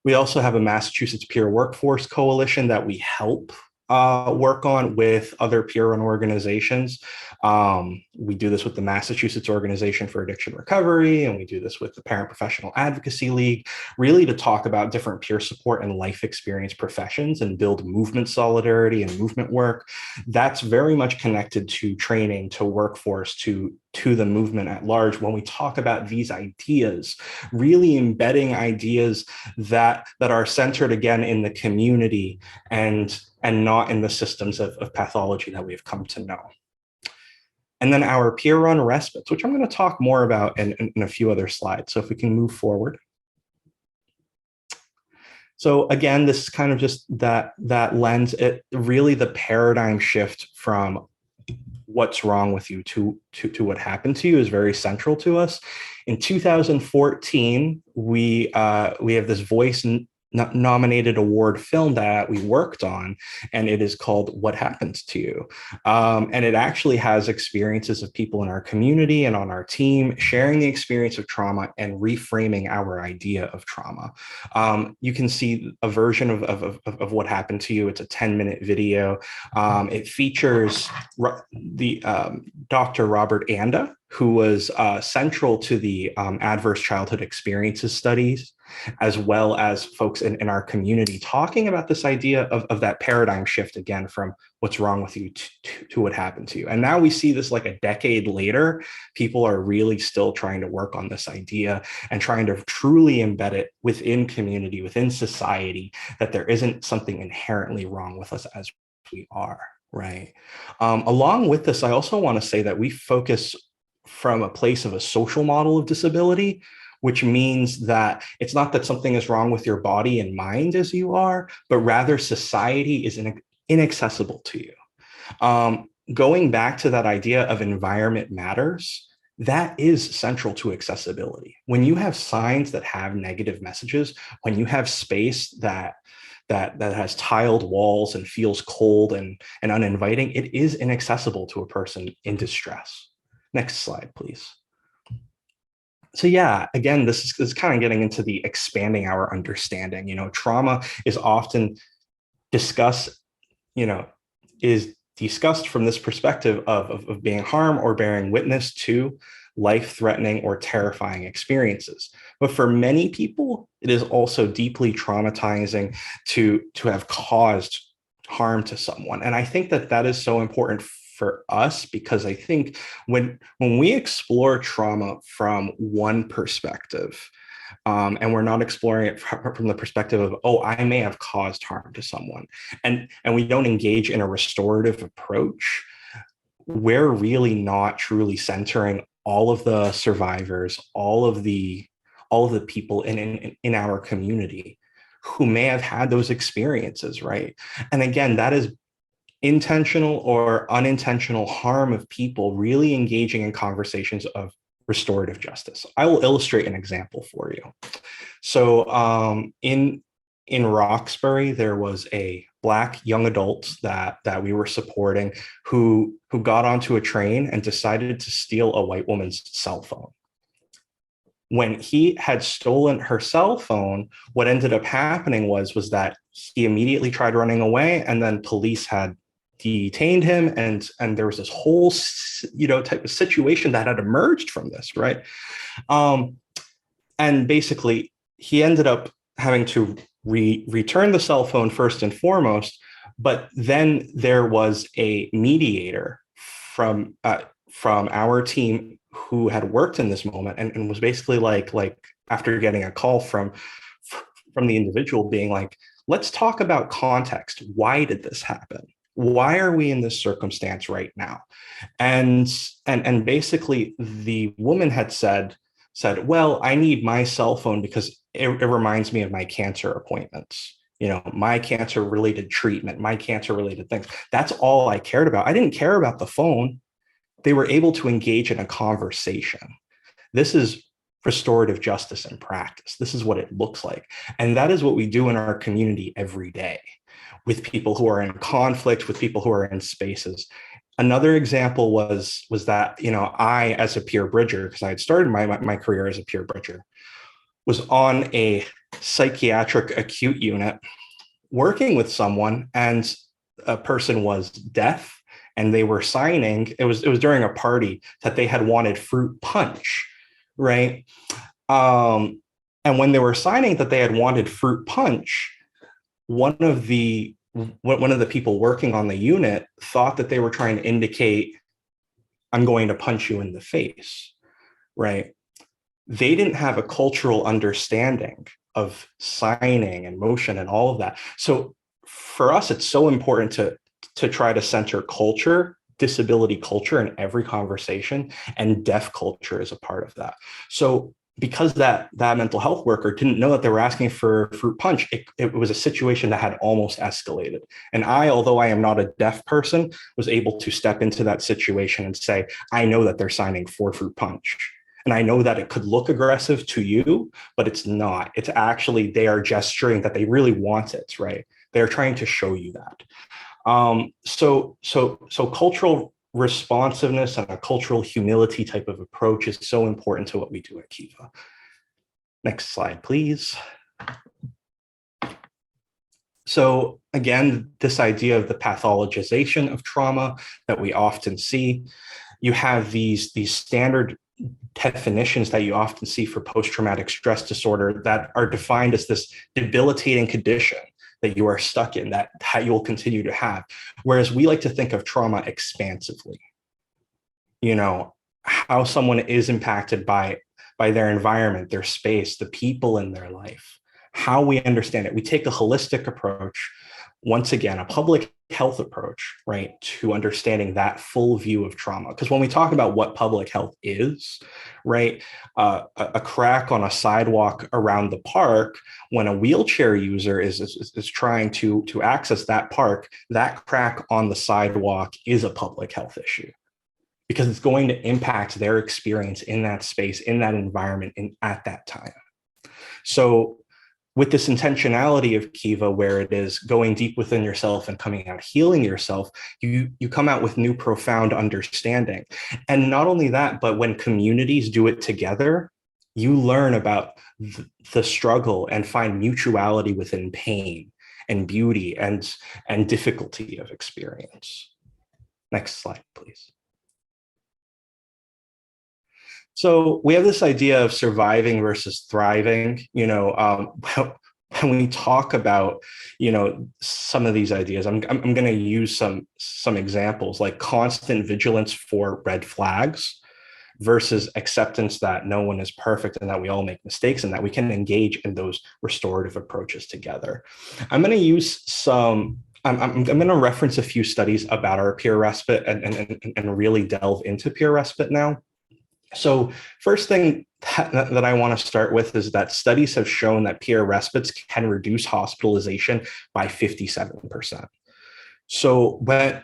We also have a Massachusetts Peer Workforce Coalition that we help work on with other peer-run organizations. We do this with the Massachusetts Organization for Addiction Recovery, and we do this with the Parent Professional Advocacy League, really to talk about different peer support and life experience professions and build movement solidarity and movement work. That's very much connected to training, to workforce, to the movement at large. When we talk about these ideas, really embedding ideas that are centered again in the community and not in the systems of pathology that we've come to know. And then our peer-run respites, which I'm going to talk more about in a few other slides. So if we can move forward. So again, this is kind of just that lens, really the paradigm shift from what's wrong with you to what happened to you is very central to us. In 2014, we have this Voice nominated award film that we worked on, and it is called What Happened to You. And it actually has experiences of people in our community and on our team sharing the experience of trauma and reframing our idea of trauma. You can see a version of What Happened to You. It's a 10-minute video. It features the Dr. Robert Anda, who was central to the adverse childhood experiences studies, as well as folks in our community talking about this idea of that paradigm shift again from what's wrong with you to what happened to you. And now we see this like a decade later, people are really still trying to work on this idea and trying to truly embed it within community, within society, that there isn't something inherently wrong with us as we are, right? Along with this, I also want to say that we focus from a place of a social model of disability, which means that it's not that something is wrong with your body and mind as you are, but rather society is inaccessible to you. Going back to that idea of environment matters, that is central to accessibility. When you have signs that have negative messages, when you have space that has tiled walls and feels cold and uninviting, it is inaccessible to a person in distress. Next slide, please. So yeah, again, this is kind of getting into the expanding our understanding. Trauma is often discussed, is discussed from this perspective of being harmed or bearing witness to life-threatening or terrifying experiences. But for many people, it is also deeply traumatizing to have caused harm to someone. And I think that is so important for us, because I think when we explore trauma from one perspective, and we're not exploring it from the perspective of, oh, I may have caused harm to someone, and we don't engage in a restorative approach, we're really not truly centering all of the survivors, all of the people in our community who may have had those experiences, right? And again, that is intentional or unintentional harm of people really engaging in conversations of restorative justice. I will illustrate an example for you. So in Roxbury, there was a Black young adult that we were supporting who got onto a train and decided to steal a white woman's cell phone. When he had stolen her cell phone, what ended up happening was that he immediately tried running away, and then police had detained him, and there was this whole type of situation that had emerged from this, right? And basically he ended up having to return the cell phone first and foremost, But then there was a mediator from our team who had worked in this moment and was basically like after getting a call from the individual being like, let's talk about context. Why did this happen? Why are we in this circumstance right now? And basically the woman had said, well, I need my cell phone because it reminds me of my cancer appointments, my cancer related treatment, my cancer related things. That's all I cared about. I didn't care about the phone. They were able to engage in a conversation. This is restorative justice in practice. This is what it looks like. And that is what we do in our community every day with people who are in conflict, with people who are in spaces. Another example was that, I, as a peer bridger, because I had started my career as a peer bridger, was on a psychiatric acute unit working with someone, and a person was deaf, and they were signing. It was during a party that they had wanted fruit punch, right? And when they were signing that they had wanted fruit punch, one of the people working on the unit thought that they were trying to indicate, I'm going to punch you in the face, right? They didn't have a cultural understanding of signing and motion and all of that. So for us, it's so important to try to center culture, disability culture in every conversation, and deaf culture is a part of that. So because that mental health worker didn't know that they were asking for fruit punch, it was a situation that had almost escalated. And I, although I am not a deaf person, was able to step into that situation and say, I know that they're signing for fruit punch. And I know that it could look aggressive to you, but it's not. It's actually, they are gesturing that they really want it, right? They're trying to show you that. So cultural responsiveness and a cultural humility type of approach is so important to what we do at Kiva. Next slide, please. So again, this idea of the pathologization of trauma that we often see, you have these standard definitions that you often see for post-traumatic stress disorder that are defined as this debilitating condition that you are stuck in, that you will continue to have. Whereas we like to think of trauma expansively. How someone is impacted by their environment, their space, the people in their life, how we understand it. We take a holistic approach, once again, a public health approach, right, to understanding that full view of trauma. Because when we talk about what public health is, right, a crack on a sidewalk around the park, when a wheelchair user is trying to access that park, that crack on the sidewalk is a public health issue because it's going to impact their experience in that space, in that environment, at that time. So with this intentionality of Kiva, where it is going deep within yourself and coming out, healing yourself, you come out with new, profound understanding. And not only that, but when communities do it together, you learn about the struggle and find mutuality within pain and beauty and difficulty of experience. Next slide, please. So we have this idea of surviving versus thriving. When we talk about, some of these ideas, I'm going to use some examples like constant vigilance for red flags versus acceptance that no one is perfect and that we all make mistakes and that we can engage in those restorative approaches together. I'm going to use I'm going to reference a few studies about our peer respite and really delve into peer respite now. So first thing that I want to start with is that studies have shown that peer respites can reduce hospitalization by 57%. So when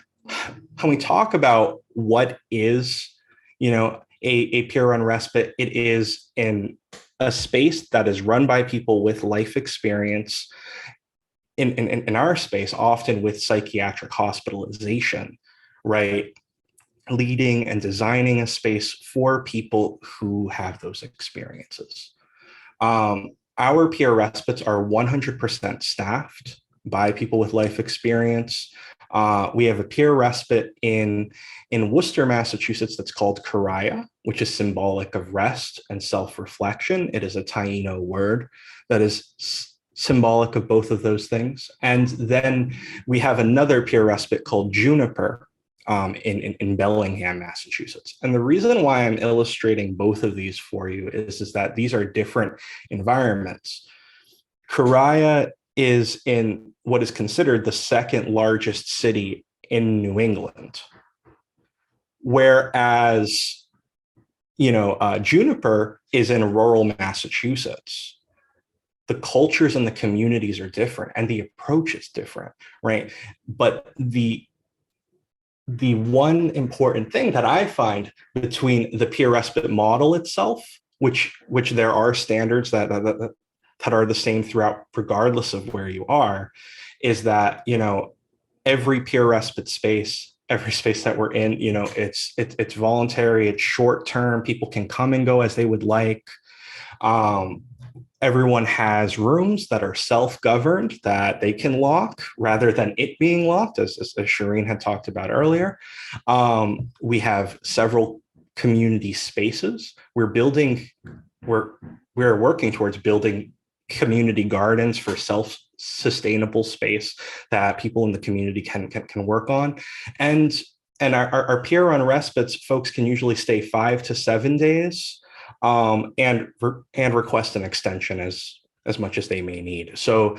we talk about what is, a peer-run respite, it is in a space that is run by people with life experience, in our space, often with psychiatric hospitalization, right? Leading and designing a space for people who have those experiences. Our peer respites are 100% staffed by people with life experience. We have a peer respite in Worcester, Massachusetts, that's called Karaya, which is symbolic of rest and self-reflection. It is a Taino word that is symbolic of both of those things. And then we have another peer respite called Juniper in Bellingham, Massachusetts. And the reason why I'm illustrating both of these for you is that these are different environments. Coraya is in what is considered the second largest city in New England, whereas Juniper is in rural Massachusetts. The cultures and the communities are different and the approach is different, right? But the one important thing that I find between the peer respite model itself, which there are standards that are the same throughout, regardless of where you are, is that every peer respite space, every space that we're in, it's voluntary, it's short term. People can come and go as they would like. Everyone has rooms that are self-governed that they can lock rather than it being locked, as Cherene had talked about earlier. We have several community spaces. We're working towards building community gardens for self-sustainable space that people in the community can work on. And our peer-run respites, folks can usually stay 5 to 7 days. And request an extension as much as they may need. So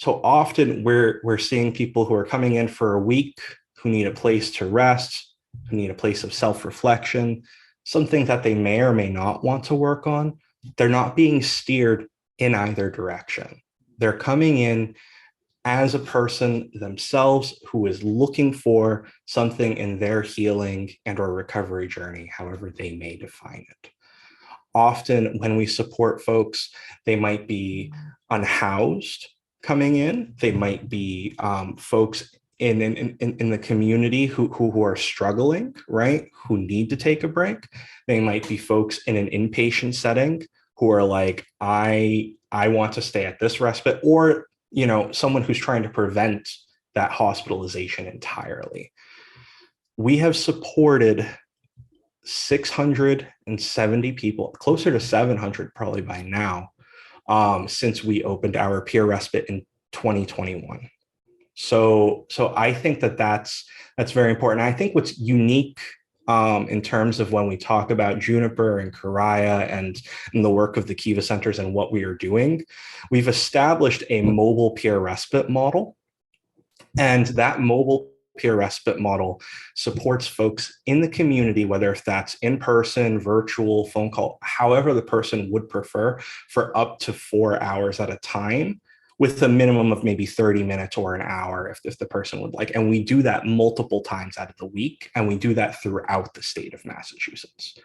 often we're seeing people who are coming in for a week who need a place to rest, who need a place of self-reflection, something that they may or may not want to work on. They're not being steered in either direction. They're coming in as a person themselves who is looking for something in their healing and or recovery journey, however they may define it. Often when we support folks, they might be unhoused coming in. They might be folks in the community who are struggling, right? Who need to take a break. They might be folks in an inpatient setting who are like, I want to stay at this respite, or someone who's trying to prevent that hospitalization entirely. We have supported 670 people, closer to 700 probably by now, since we opened our peer respite in 2021. So I think that's very important. I think what's unique in terms of when we talk about Juniper and Coraya and the work of the Kiva Centers and what we are doing, we've established a mobile peer respite model, and that mobile peer respite model supports folks in the community, whether if that's in person, virtual, phone call, however the person would prefer, for up to 4 hours at a time, with a minimum of maybe 30 minutes or an hour if the person would like. And we do that multiple times out of the week, and we do that throughout the state of Massachusetts,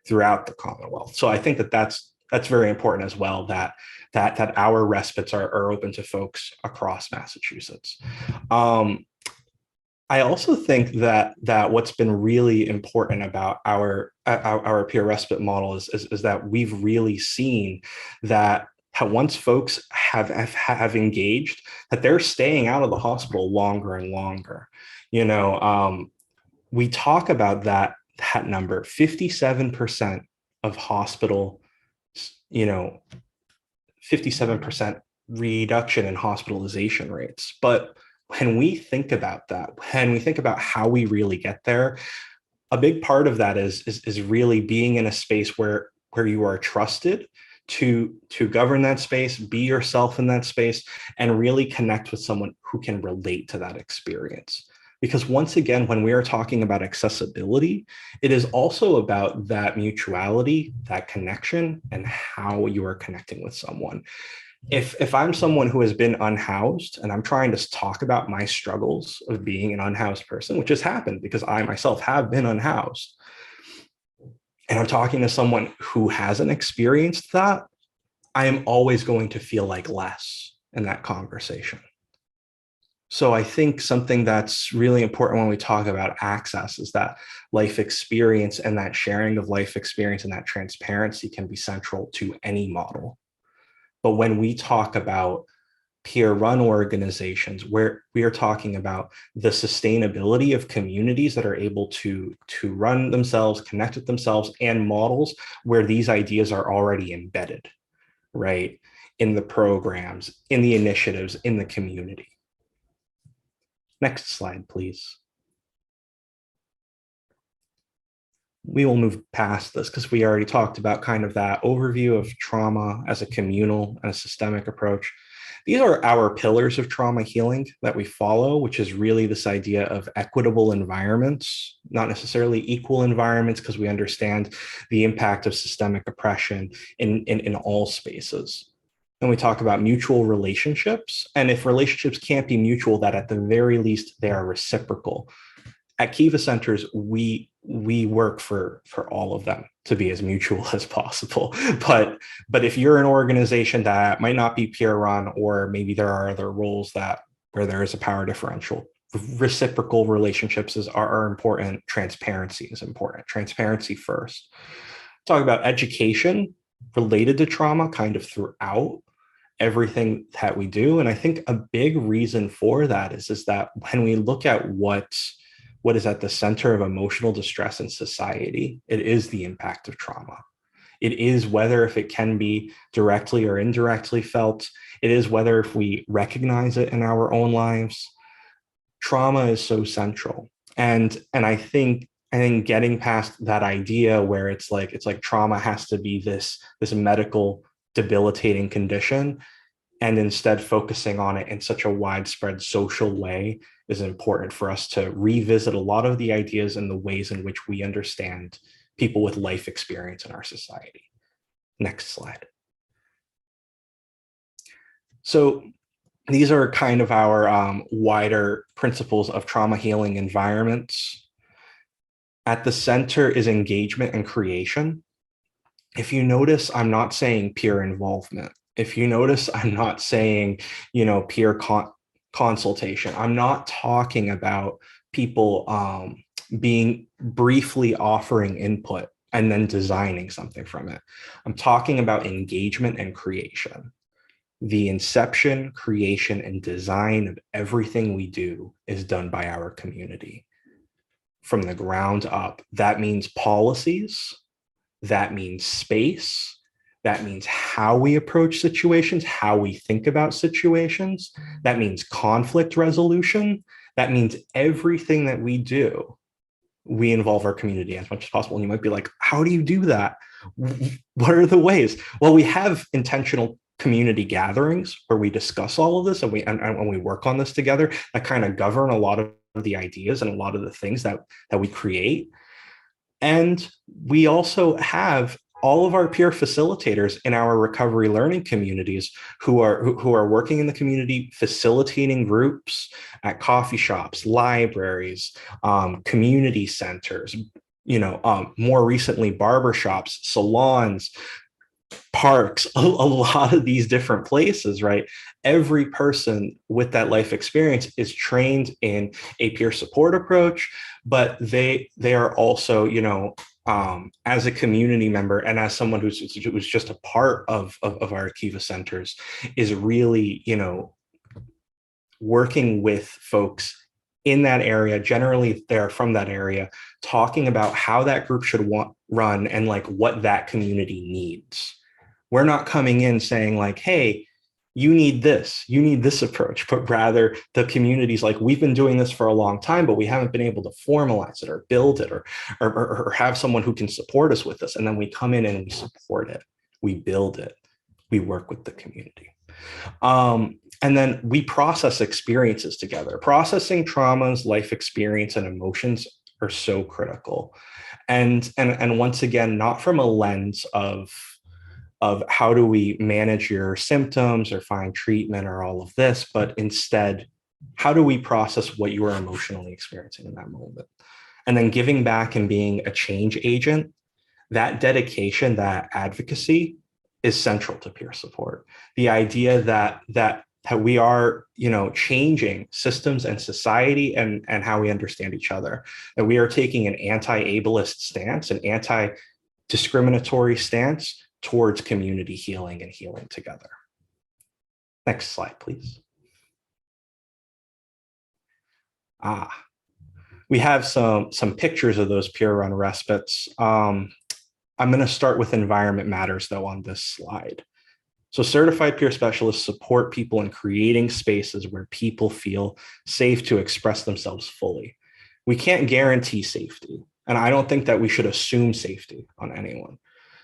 throughout the Commonwealth. So I think that's very important as well, that our respites are open to folks across Massachusetts. I also think that what's been really important about our peer respite model is that we've really seen that once folks have engaged, that they're staying out of the hospital longer and longer. We talk about that number, 57% of hospital, 57% reduction in hospitalization rates. But when we think about that, when we think about how we really get there, a big part of that is really being in a space where you are trusted to govern that space, be yourself in that space, and really connect with someone who can relate to that experience. Because once again, when we are talking about accessibility, it is also about that mutuality, that connection, and how you are connecting with someone. If I'm someone who has been unhoused and I'm trying to talk about my struggles of being an unhoused person, which has happened because I myself have been unhoused, and I'm talking to someone who hasn't experienced that, I am always going to feel like less in that conversation. So I think something that's really important when we talk about access is that life experience, and that sharing of life experience and that transparency can be central to any model. But when we talk about peer-run organizations, where we are talking about the sustainability of communities that are able to run themselves, connect with themselves, and models where these ideas are already embedded, right? in the programs, in the initiatives, in the community. Next slide, please. We will move past this because we already talked about kind of that overview of trauma as a communal and a systemic approach. These are our pillars of trauma healing that we follow, which is really this idea of equitable environments, not necessarily equal environments, because we understand the impact of systemic oppression in all spaces. And we talk about mutual relationships. And if relationships can't be mutual, that at the very least, they are reciprocal. At Kiva Centers, we work for all of them to be as mutual as possible. But if you're an organization that might not be peer run, or maybe there are other roles where there is a power differential, reciprocal relationships are important. Transparency is important. Transparency first. Talk about education related to trauma kind of throughout everything that we do. And I think a big reason for that is that when we look at what is at the center of emotional distress in society, it is the impact of trauma. It is whether if it can be directly or indirectly felt. It is whether if we recognize it in our own lives. Trauma is so central. And I think getting past that idea where it's like trauma has to be this medical debilitating condition, and instead focusing on it in such a widespread social way is important for us to revisit a lot of the ideas and the ways in which we understand people with life experience in our society. Next slide. So these are kind of our wider principles of trauma healing environments. At the center is engagement and creation. If you notice, I'm not saying peer involvement. If you notice, I'm not saying, peer consultation. I'm not talking about people being briefly offering input and then designing something from it. I'm talking about engagement and creation. The inception, creation, and design of everything we do is done by our community from the ground up. That means policies. That means space. That means how we approach situations, how we think about situations. That means conflict resolution. That means everything that we do, we involve our community as much as possible. And you might be like, how do you do that? What are the ways? Well, we have intentional community gatherings where we discuss all of this and we work on this together that kind of govern a lot of the ideas and a lot of the things that we create. And we also have all of our peer facilitators in our recovery learning communities who are working in the community, facilitating groups at coffee shops, libraries, community centers, more recently, barbershops, salons, parks, a lot of these different places, right? Every person with that life experience is trained in a peer support approach, but they are also, as a community member and as someone who's just a part of our Kiva Centers, is really, working with folks in that area, generally they're from that area, talking about how that group should run and like what that community needs. We're not coming in saying like, hey, you need this approach, but rather the community's like, we've been doing this for a long time, but we haven't been able to formalize it or build it or have someone who can support us with this. And then we come in and we support it, we build it, we work with the community. And then we process experiences together. Processing traumas, life experience, and emotions are so critical. And once again, not from a lens of how do we manage your symptoms or find treatment or all of this, but instead, how do we process what you are emotionally experiencing in that moment? And then giving back and being a change agent, that dedication, that advocacy is central to peer support. The idea that we are, changing systems and society and how we understand each other, that we are taking an anti-ableist stance, an anti-discriminatory stance towards community healing and healing together. Next slide, please. We have some pictures of those peer-run respites. I'm going to start with environment matters, though, on this slide. So certified peer specialists support people in creating spaces where people feel safe to express themselves fully. We can't guarantee safety, and I don't think that we should assume safety on anyone.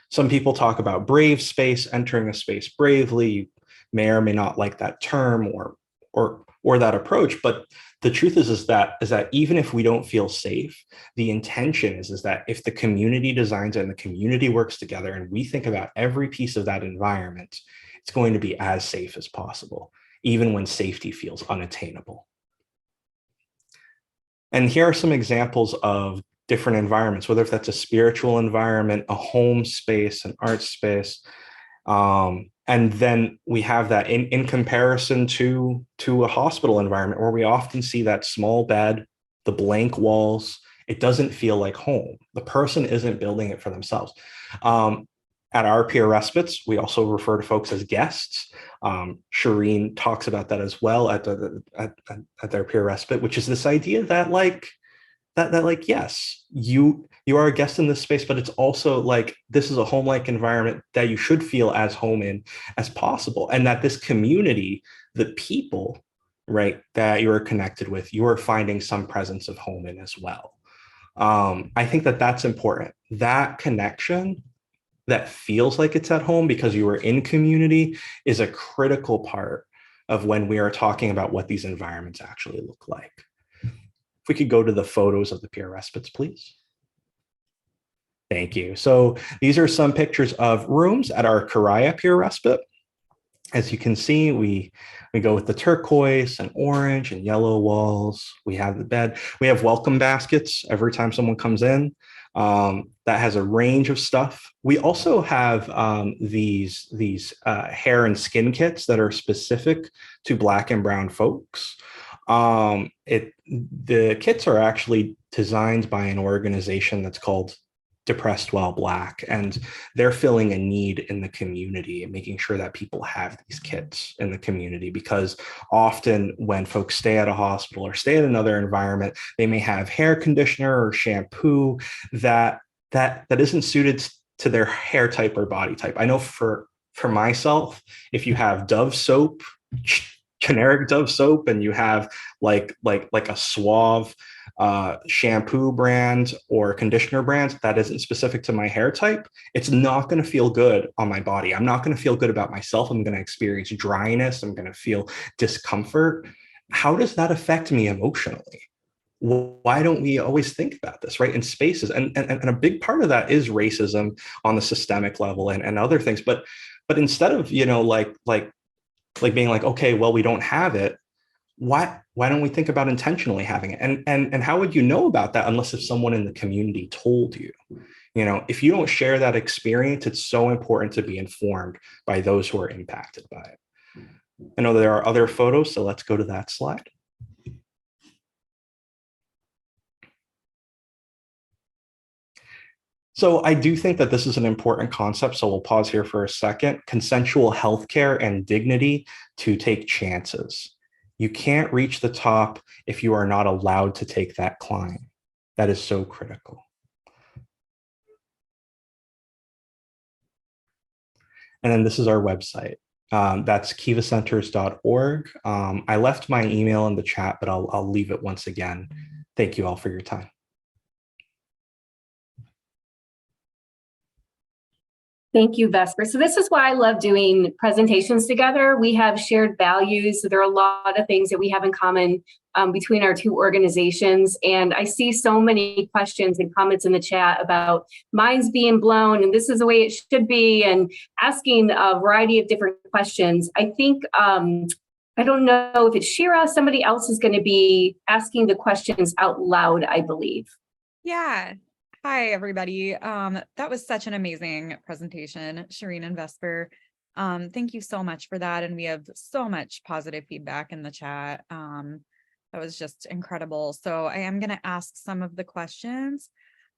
Some people talk about brave space, entering a space bravely. You may or may not like that term or that approach, but the truth is that even if we don't feel safe, the intention is that if the community designs it and the community works together and we think about every piece of that environment, it's going to be as safe as possible, even when safety feels unattainable. And here are some examples of different environments, whether if that's a spiritual environment, a home space, an art space. And then we have that in comparison to a hospital environment where we often see that small bed, the blank walls. It doesn't feel like home. The person isn't building it for themselves. At our peer respites, we also refer to folks as guests. Cherene talks about that as well at their peer respite, which is this idea that yes, you are a guest in this space, but it's also like this is a home-like environment that you should feel as home in as possible, and that this community, the people, right, that you are connected with, you are finding some presence of home in as well. I think that that's important. That connection that feels like it's at home because you are in community is a critical part of when we are talking about what these environments actually look like. If we could go to the photos of the peer respites, please. Thank you. So these are some pictures of rooms at our Karaya peer respite. As you can see, we go with the turquoise and orange and yellow walls. We have the bed. We have welcome baskets every time someone comes in. That has a range of stuff. We also have these hair and skin kits that are specific to Black and brown folks. The kits are actually designed by an organization that's called Depressed While Black, and they're filling a need in the community and making sure that people have these kits in the community, because often when folks stay at a hospital or stay in another environment, they may have hair conditioner or shampoo that isn't suited to their hair type or body type. I know for myself, if you have Dove soap, generic Dove soap, and you have like a Suave shampoo brand or conditioner brand that isn't specific to my hair type, it's not going to feel good on my body. I'm not going to feel good about myself. I'm going to experience dryness. I'm going to feel discomfort. How does that affect me emotionally? Why don't we always think about this, right, in spaces? And a big part of that is racism on the systemic level and other things. But instead of, like being like, okay, well, we don't have it, why don't we think about intentionally having it? And how would you know about that unless if someone in the community told you? If you don't share that experience, it's so important to be informed by those who are impacted by it. I know there are other photos, so let's go to that slide. So I do think that this is an important concept, so we'll pause here for a second. Consensual healthcare and dignity to take chances. You can't reach the top if you are not allowed to take that climb. That is so critical. And then this is our website. That's kivacenters.org. I left my email in the chat, but I'll leave it once again. Thank you all for your time. Thank you, Vesper. So this is why I love doing presentations together. We have shared values. So there are a lot of things that we have in common between our two organizations. And I see so many questions and comments in the chat about minds being blown and this is the way it should be, and asking a variety of different questions. I think, I don't know if it's Shira, somebody else is going to be asking the questions out loud, I believe. Yeah. Hi, everybody. That was such an amazing presentation, Cherene and Vesper. Thank you so much for that. And we have so much positive feedback in the chat. That was just incredible. So I am going to ask some of the questions.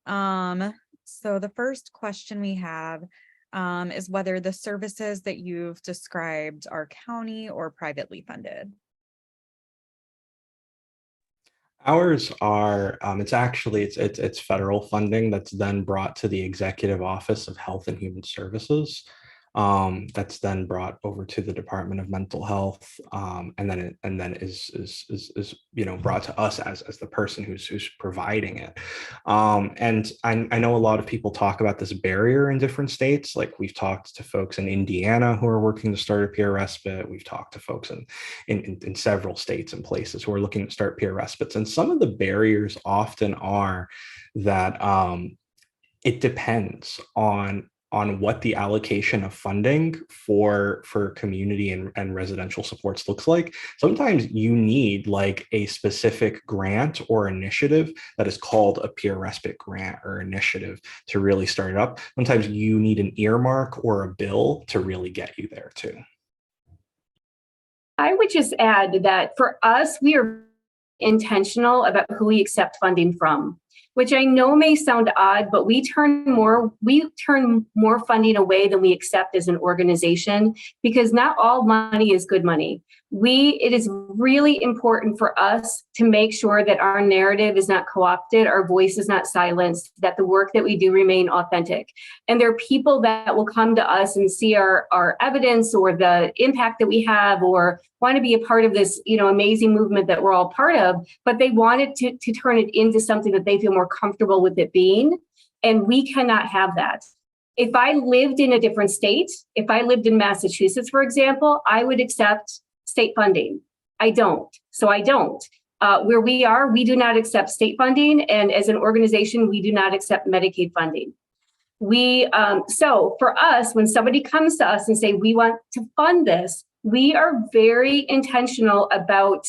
So the first question we have is whether the services that you've described are county or privately funded. Ours are, it's federal funding that's then brought to the Executive Office of Health and Human Services. That's then brought over to the Department of Mental Health, and then is brought to us as the person who's providing it. And I know a lot of people talk about this barrier in different states. Like we've talked to folks in Indiana who are working to start a peer respite. We've talked to folks in several states and places who are looking to start peer respites. And some of the barriers often are that it depends on what the allocation of funding for community and residential supports looks like. Sometimes you need like a specific grant or initiative that is called a peer respite grant or initiative to really start it up. Sometimes you need an earmark or a bill to really get you there too. I would just add that for us, we are intentional about who we accept funding from, which I know may sound odd, but we turn more funding away than we accept as an organization, because not all money is good money. It is really important for us to make sure that our narrative is not co-opted, our voice is not silenced, that the work that we do remain authentic. And there are people that will come to us and see our evidence or the impact that we have, or want to be a part of this, amazing movement that we're all part of, but they wanted to turn it into something that they feel more comfortable with it being. And we cannot have that. If I lived in a different state, if I lived in Massachusetts, for example, I would accept state funding. I don't. So I don't. Where we are, we do not accept state funding. And as an organization, we do not accept Medicaid funding. So for us, when somebody comes to us and say, we want to fund this, we are very intentional about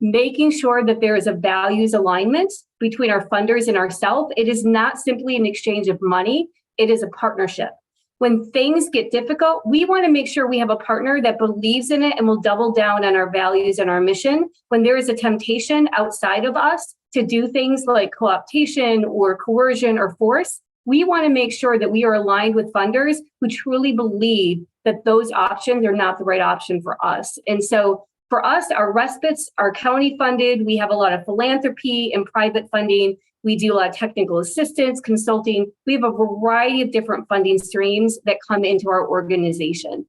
making sure that there is a values alignment between our funders and ourselves. It is not simply an exchange of money. It is a partnership. When things get difficult, we want to make sure we have a partner that believes in it and will double down on our values and our mission. When there is a temptation outside of us to do things like co-optation or coercion or force, we want to make sure that we are aligned with funders who truly believe that those options are not the right option for us. And so for us, our respites are county funded. We have a lot of philanthropy and private funding. We do a lot of technical assistance, consulting. We have a variety of different funding streams that come into our organization.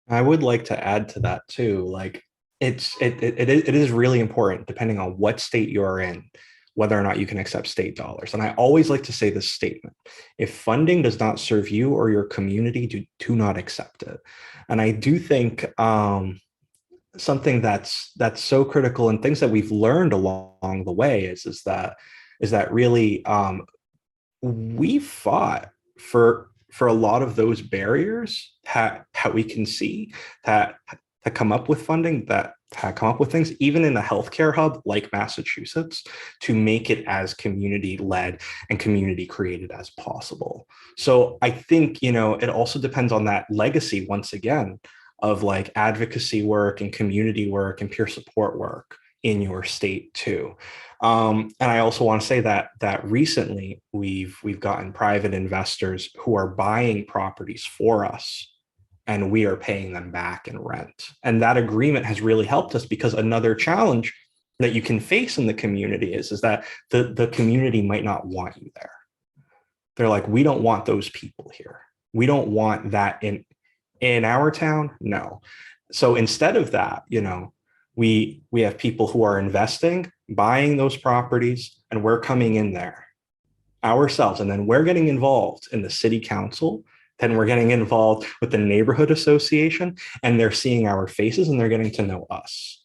I would like to add to that too. Like it is really important, depending on what state you're in, whether or not you can accept state dollars. And I always like to say this statement: if funding does not serve you or your community, do not accept it. And I do think something that's so critical, and things that we've learned along the way is that really we fought for a lot of those barriers that we can see that come up with funding, that come up with things, even in a healthcare hub like Massachusetts, to make it as community-led and community-created as possible. So I think, it also depends on that legacy, once again, of like advocacy work and community work and peer support work in your state too. And I also want to say that recently we've gotten private investors who are buying properties for us, and we are paying them back in rent. And that agreement has really helped us, because another challenge that you can face in the community is that the community might not want you there. They're like, we don't want those people here. We don't want that in our town. No. So instead of that, we have people who are investing, buying those properties, and we're coming in there ourselves. And then we're getting involved in the city council. Then we're getting involved with the neighborhood association, and they're seeing our faces and they're getting to know us,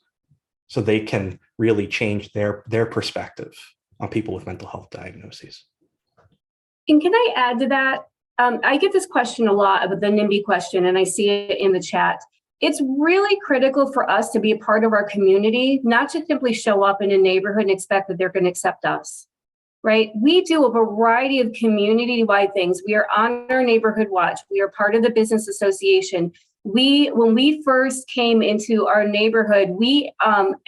so they can really change their perspective on people with mental health diagnoses. And can I add to that? I get this question a lot, about the NIMBY question, and I see it in the chat. It's really critical for us to be a part of our community, not to simply show up in a neighborhood and expect that they're going to accept us, right? We do a variety of community-wide things. We are on our neighborhood watch. We are part of the business association. When we first came into our neighborhood, we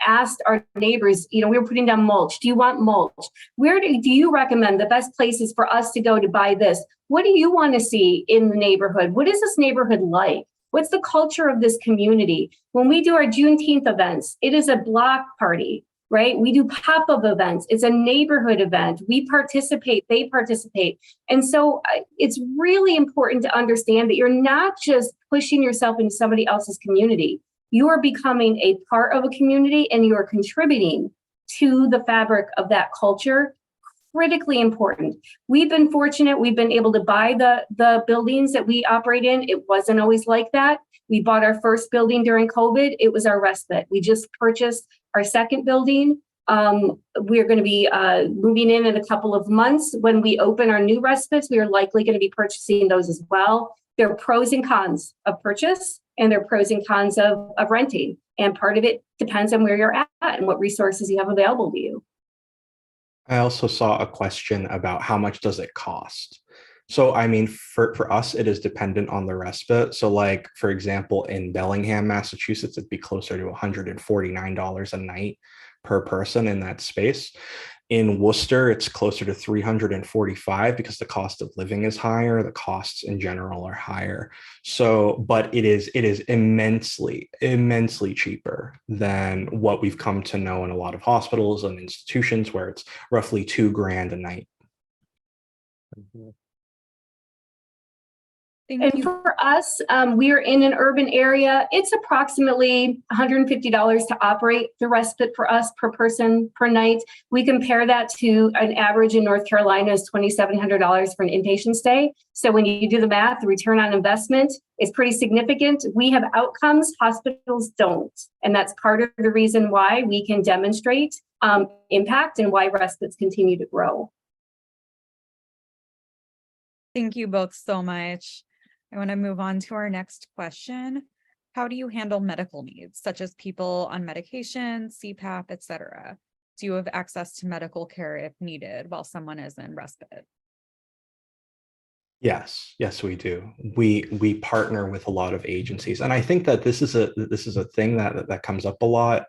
asked our neighbors, we were putting down mulch. Do you want mulch? Where do you recommend the best places for us to go to buy this? What do you want to see in the neighborhood? What is this neighborhood like? What's the culture of this community? When we do our Juneteenth events, it is a block party. right? We do pop-up events. It's a neighborhood event. We participate, they participate. And so it's really important to understand that you're not just pushing yourself into somebody else's community. You are becoming a part of a community and you are contributing to the fabric of that culture. Critically important. We've been fortunate. We've been able to buy the buildings that we operate in. It wasn't always like that. We bought our first building during COVID. It was our respite. We just purchased our second building. We're going to be moving in a couple of months. When we open our new respites, we are likely going to be purchasing those as well. There are pros and cons of purchase, and there are pros and cons of renting. And part of it depends on where you're at and what resources you have available to you. I also saw a question about how much does it cost? So, I mean, for us, it is dependent on the respite. So like, for example, in Bellingham, Massachusetts, it'd be closer to $149 a night per person in that space. In Worcester, it's closer to $345 because the cost of living is higher. The costs in general are higher. So, but it is immensely cheaper than what we've come to know in a lot of hospitals and institutions where it's roughly $2,000 a night. Thank you. For us, we are in an urban area. It's approximately $150 to operate the respite for us per person per night. We compare that to an average in North Carolina is $2,700 for an inpatient stay. So when you do the math, the return on investment is pretty significant. We have outcomes, hospitals don't. And that's part of the reason why we can demonstrate impact and why respites continue to grow. Thank you both so much. I want to move on to our next question. How do you handle medical needs, such as people on medication, CPAP, etc.? Do you have access to medical care if needed while someone is in respite? Yes, we do. We partner with a lot of agencies, and I think that this is a thing that comes up a lot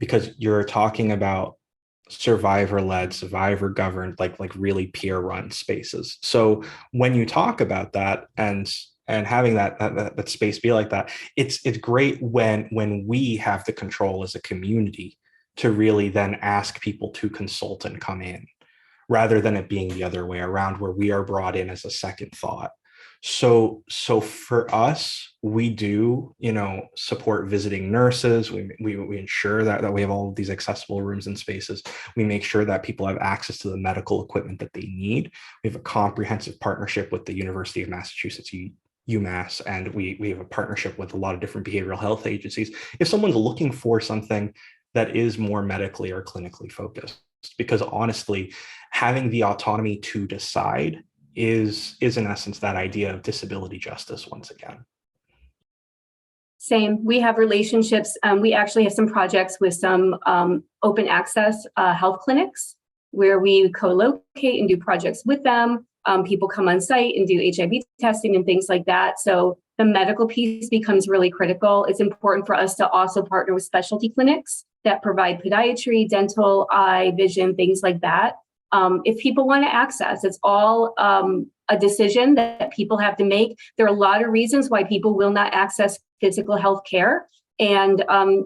because you're talking about survivor-led, survivor-governed, like really peer-run spaces. So when you talk about that and having that space be like that, it's great when we have the control as a community to really then ask people to consult and come in, rather than it being the other way around where we are brought in as a second thought. So for us, we do, support visiting nurses. We ensure that we have all of these accessible rooms and spaces. We make sure that people have access to the medical equipment that they need. We have a comprehensive partnership with the University of Massachusetts, UMass, and we have a partnership with a lot of different behavioral health agencies. If someone's looking for something that is more medically or clinically focused, because honestly, having the autonomy to decide is in essence that idea of disability justice once again. Same. We have relationships. We actually have some projects with some open access health clinics where we co-locate and do projects with them. People come on site and do HIV testing and things like that. So the medical piece becomes really critical. It's important for us to also partner with specialty clinics that provide podiatry, dental, eye, vision, things like that. If people want to access, it's all a decision that people have to make. There are a lot of reasons why people will not access physical health care. And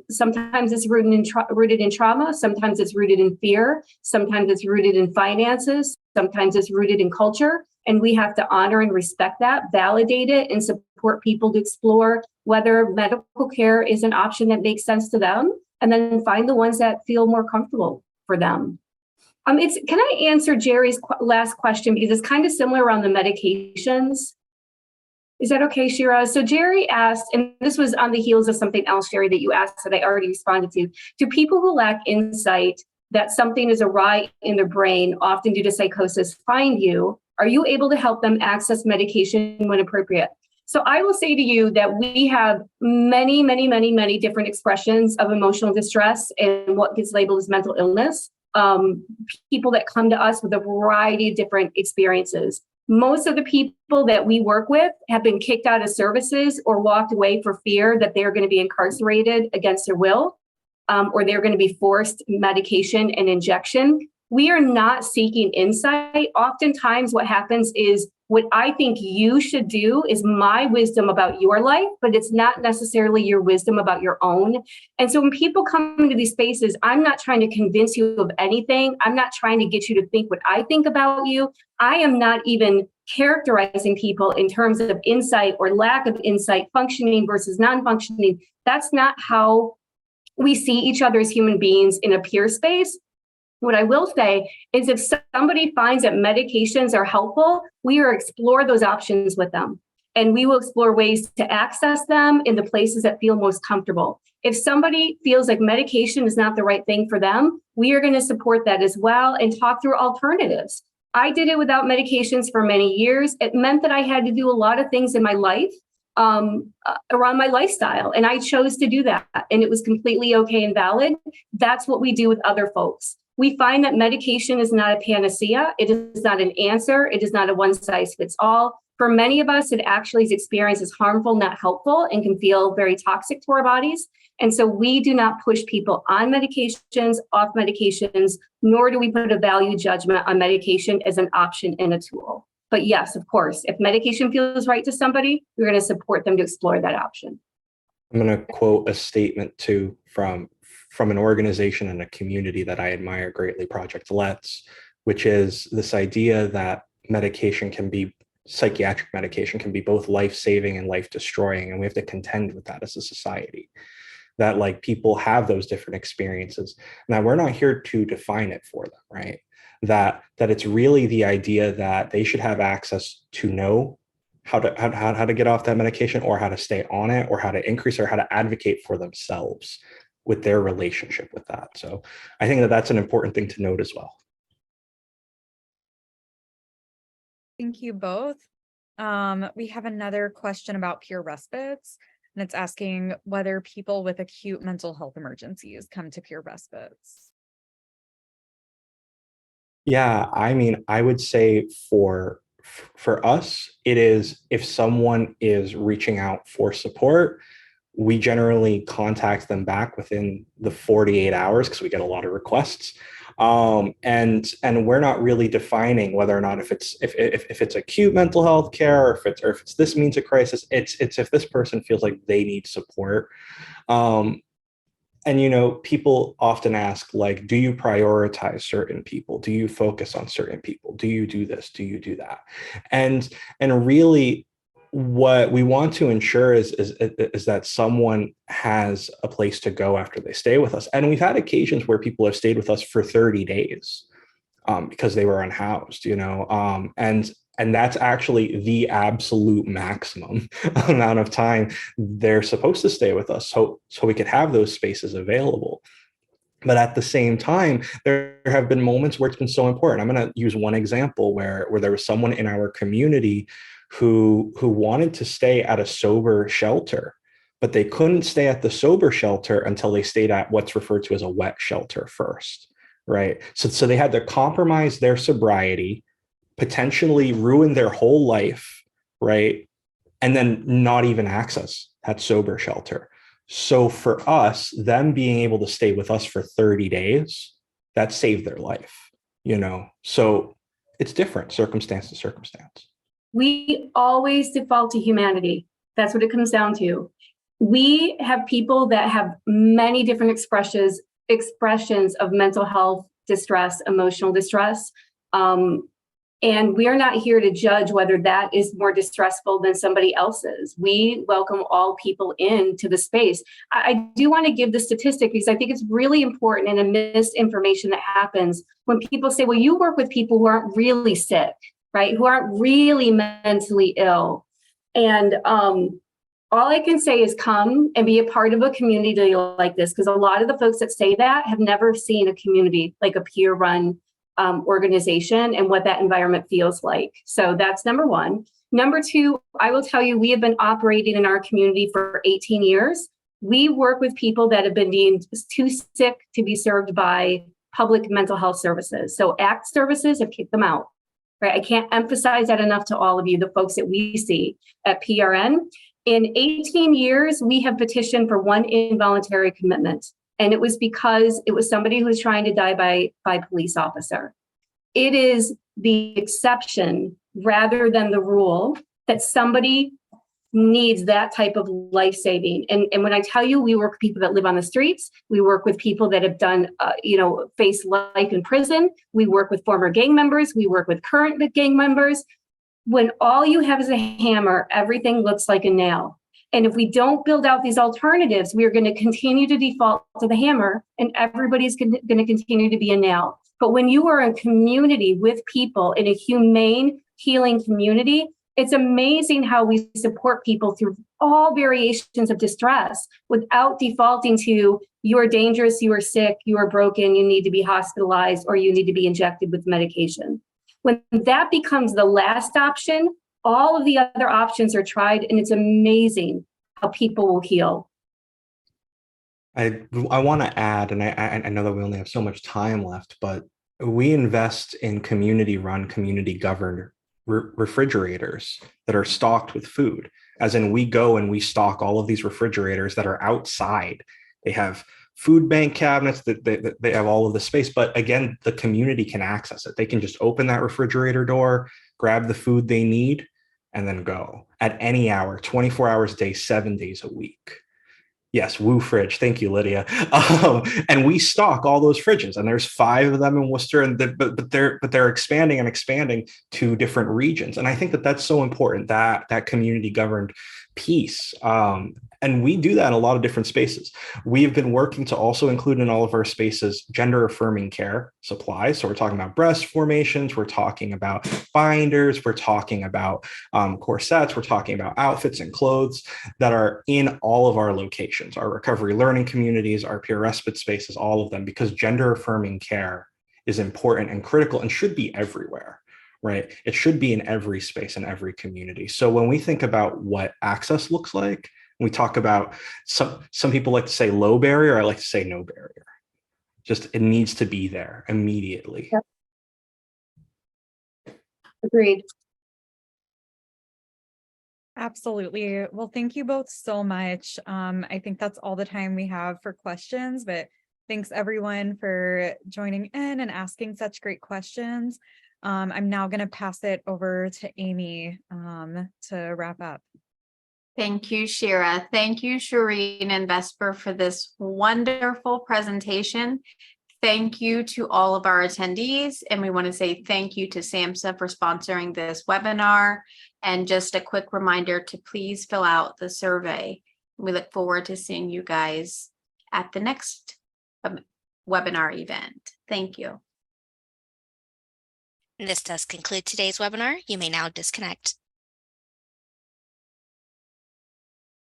sometimes it's rooted in trauma. Sometimes it's rooted in fear. Sometimes it's rooted in finances. Sometimes it's rooted in culture. And we have to honor and respect that, validate it, and support people to explore whether medical care is an option that makes sense to them, and then find the ones that feel more comfortable for them. Can I answer Jerry's last question, because it's kind of similar around the medications? Is that okay, Shira? So Jerry asked, and this was on the heels of something else, Jerry, that you asked that I already responded to. Do people who lack insight that something is awry in their brain, often due to psychosis, find you? Are you able to help them access medication when appropriate? So I will say to you that we have many, many, many, many different expressions of emotional distress and what gets labeled as mental illness. People that come to us with a variety of different experiences. Most of the people that we work with have been kicked out of services or walked away for fear that they're going to be incarcerated against their will, or they're going to be forced medication and injection. We are not seeking insight. Oftentimes what happens is What I think you should do is my wisdom about your life, but it's not necessarily your wisdom about your own. And so when people come into these spaces, I'm not trying to convince you of anything. I'm not trying to get you to think what I think about you. I am not even characterizing people in terms of insight or lack of insight, functioning versus non-functioning. That's not how we see each other as human beings in a peer space. What I will say is if somebody finds that medications are helpful, we will explore those options with them. And we will explore ways to access them in the places that feel most comfortable. If somebody feels like medication is not the right thing for them, we are going to support that as well and talk through alternatives. I did it without medications for many years. It meant that I had to do a lot of things in my life around my lifestyle. And I chose to do that. And it was completely okay and valid. That's what we do with other folks. We find that medication is not a panacea. It is not an answer. It is not a one size fits all. For many of us, it actually is experienced as harmful, not helpful, and can feel very toxic to our bodies. And so we do not push people on medications, off medications, nor do we put a value judgment on medication as an option and a tool. But yes, of course, if medication feels right to somebody, we're going to support them to explore that option. I'm going to quote a statement too from an organization and a community that I admire greatly, Project Let's, which is this idea that psychiatric medication can be both life-saving and life-destroying, and we have to contend with that as a society. That like people have those different experiences. Now, we're not here to define it for them, right? That it's really the idea that they should have access to know how to get off that medication, or how to stay on it, or how to increase, or how to advocate for themselves with their relationship with that. So I think that that's an important thing to note as well. Thank you both. We have another question about peer respites, and it's asking whether people with acute mental health emergencies come to peer respites. Yeah, I mean, I would say for us, it is if someone is reaching out for support, we generally contact them back within the 48 hours because we get a lot of requests. And we're not really defining whether or not if it's acute mental health care, or if it's this means a crisis. It's if this person feels like they need support. And, people often ask, like, do you prioritize certain people? Do you focus on certain people? Do you do this? Do you do that? And really, what we want to ensure is that someone has a place to go after they stay with us. And we've had occasions where people have stayed with us for 30 days because they were unhoused, and that's actually the absolute maximum amount of time they're supposed to stay with us, so we could have those spaces available. But at the same time, there have been moments where it's been so important. I'm going to use one example where there was someone in our community who wanted to stay at a sober shelter, but they couldn't stay at the sober shelter until they stayed at what's referred to as a wet shelter first, right? So they had to compromise their sobriety, potentially ruin their whole life, right? And then not even access that sober shelter. So for us, them being able to stay with us for 30 days, that saved their life, So it's different, circumstance to circumstance. We always default to humanity. That's what it comes down to. We have people that have many different expressions of mental health distress, emotional distress. And we are not here to judge whether that is more distressful than somebody else's. We welcome all people into the space. I do want to give the statistic because I think it's really important, and a misinformation that happens when people say, well, you work with people who aren't really sick, right? Who aren't really mentally ill. And all I can say is come and be a part of a community like this, because a lot of the folks that say that have never seen a community like a peer-run organization and what that environment feels like. So that's number one. Number two, I will tell you, we have been operating in our community for 18 years. We work with people that have been deemed too sick to be served by public mental health services. So ACT services have kicked them out, right? I can't emphasize that enough to all of you, the folks that we see at PRN. In 18 years, we have petitioned for one involuntary commitment. And it was because it was somebody who was trying to die by police officer. It is the exception rather than the rule, that somebody needs that type of life saving. And when I tell you, we work with people that live on the streets, we work with people that have done, face life in prison. We work with former gang members. We work with current gang members. When all you have is a hammer, everything looks like a nail. And if we don't build out these alternatives, we are going to continue to default to the hammer, and everybody's going to continue to be a nail. But when you are in community with people in a humane, healing community, it's amazing how we support people through all variations of distress without defaulting to, you are dangerous, you are sick, you are broken, you need to be hospitalized, or you need to be injected with medication. When that becomes the last option, all of the other options are tried, and it's amazing how people will heal. I want to add, and I know that we only have so much time left, but we invest in community-run, community-governed refrigerators that are stocked with food. As in, we go and we stock all of these refrigerators that are outside. They have food bank cabinets, that they have all of the space, but again, the community can access it. They can just open that refrigerator door, grab the food they need, and then go at any hour, 24 hours a day, 7 days a week. Yes, Woo Fridge. Thank you, Lydia. And we stock all those fridges, and there's 5 of them in Worcester, and but they're expanding and expanding to different regions. And I think that that's so important, that community governed piece. And we do that in a lot of different spaces. We've been working to also include in all of our spaces gender affirming care supplies. So we're talking about breast formations, we're talking about binders, we're talking about corsets, we're talking about outfits and clothes that are in all of our locations, our recovery learning communities, our peer respite spaces, all of them, because gender affirming care is important and critical and should be everywhere. Right? It should be in every space, in every community. So when we think about what access looks like, we talk about, some people like to say low barrier, I like to say no barrier. Just, it needs to be there immediately. Yep. Agreed. Absolutely. Well, thank you both so much. I think that's all the time we have for questions, but thanks everyone for joining in and asking such great questions. I'm now going to pass it over to Amy to wrap up. Thank you, Shira. Thank you, Cherene and Vesper, for this wonderful presentation. Thank you to all of our attendees. And we want to say thank you to SAMHSA for sponsoring this webinar. And just a quick reminder to please fill out the survey. We look forward to seeing you guys at the next webinar event. Thank you. This does conclude today's webinar. You may now disconnect.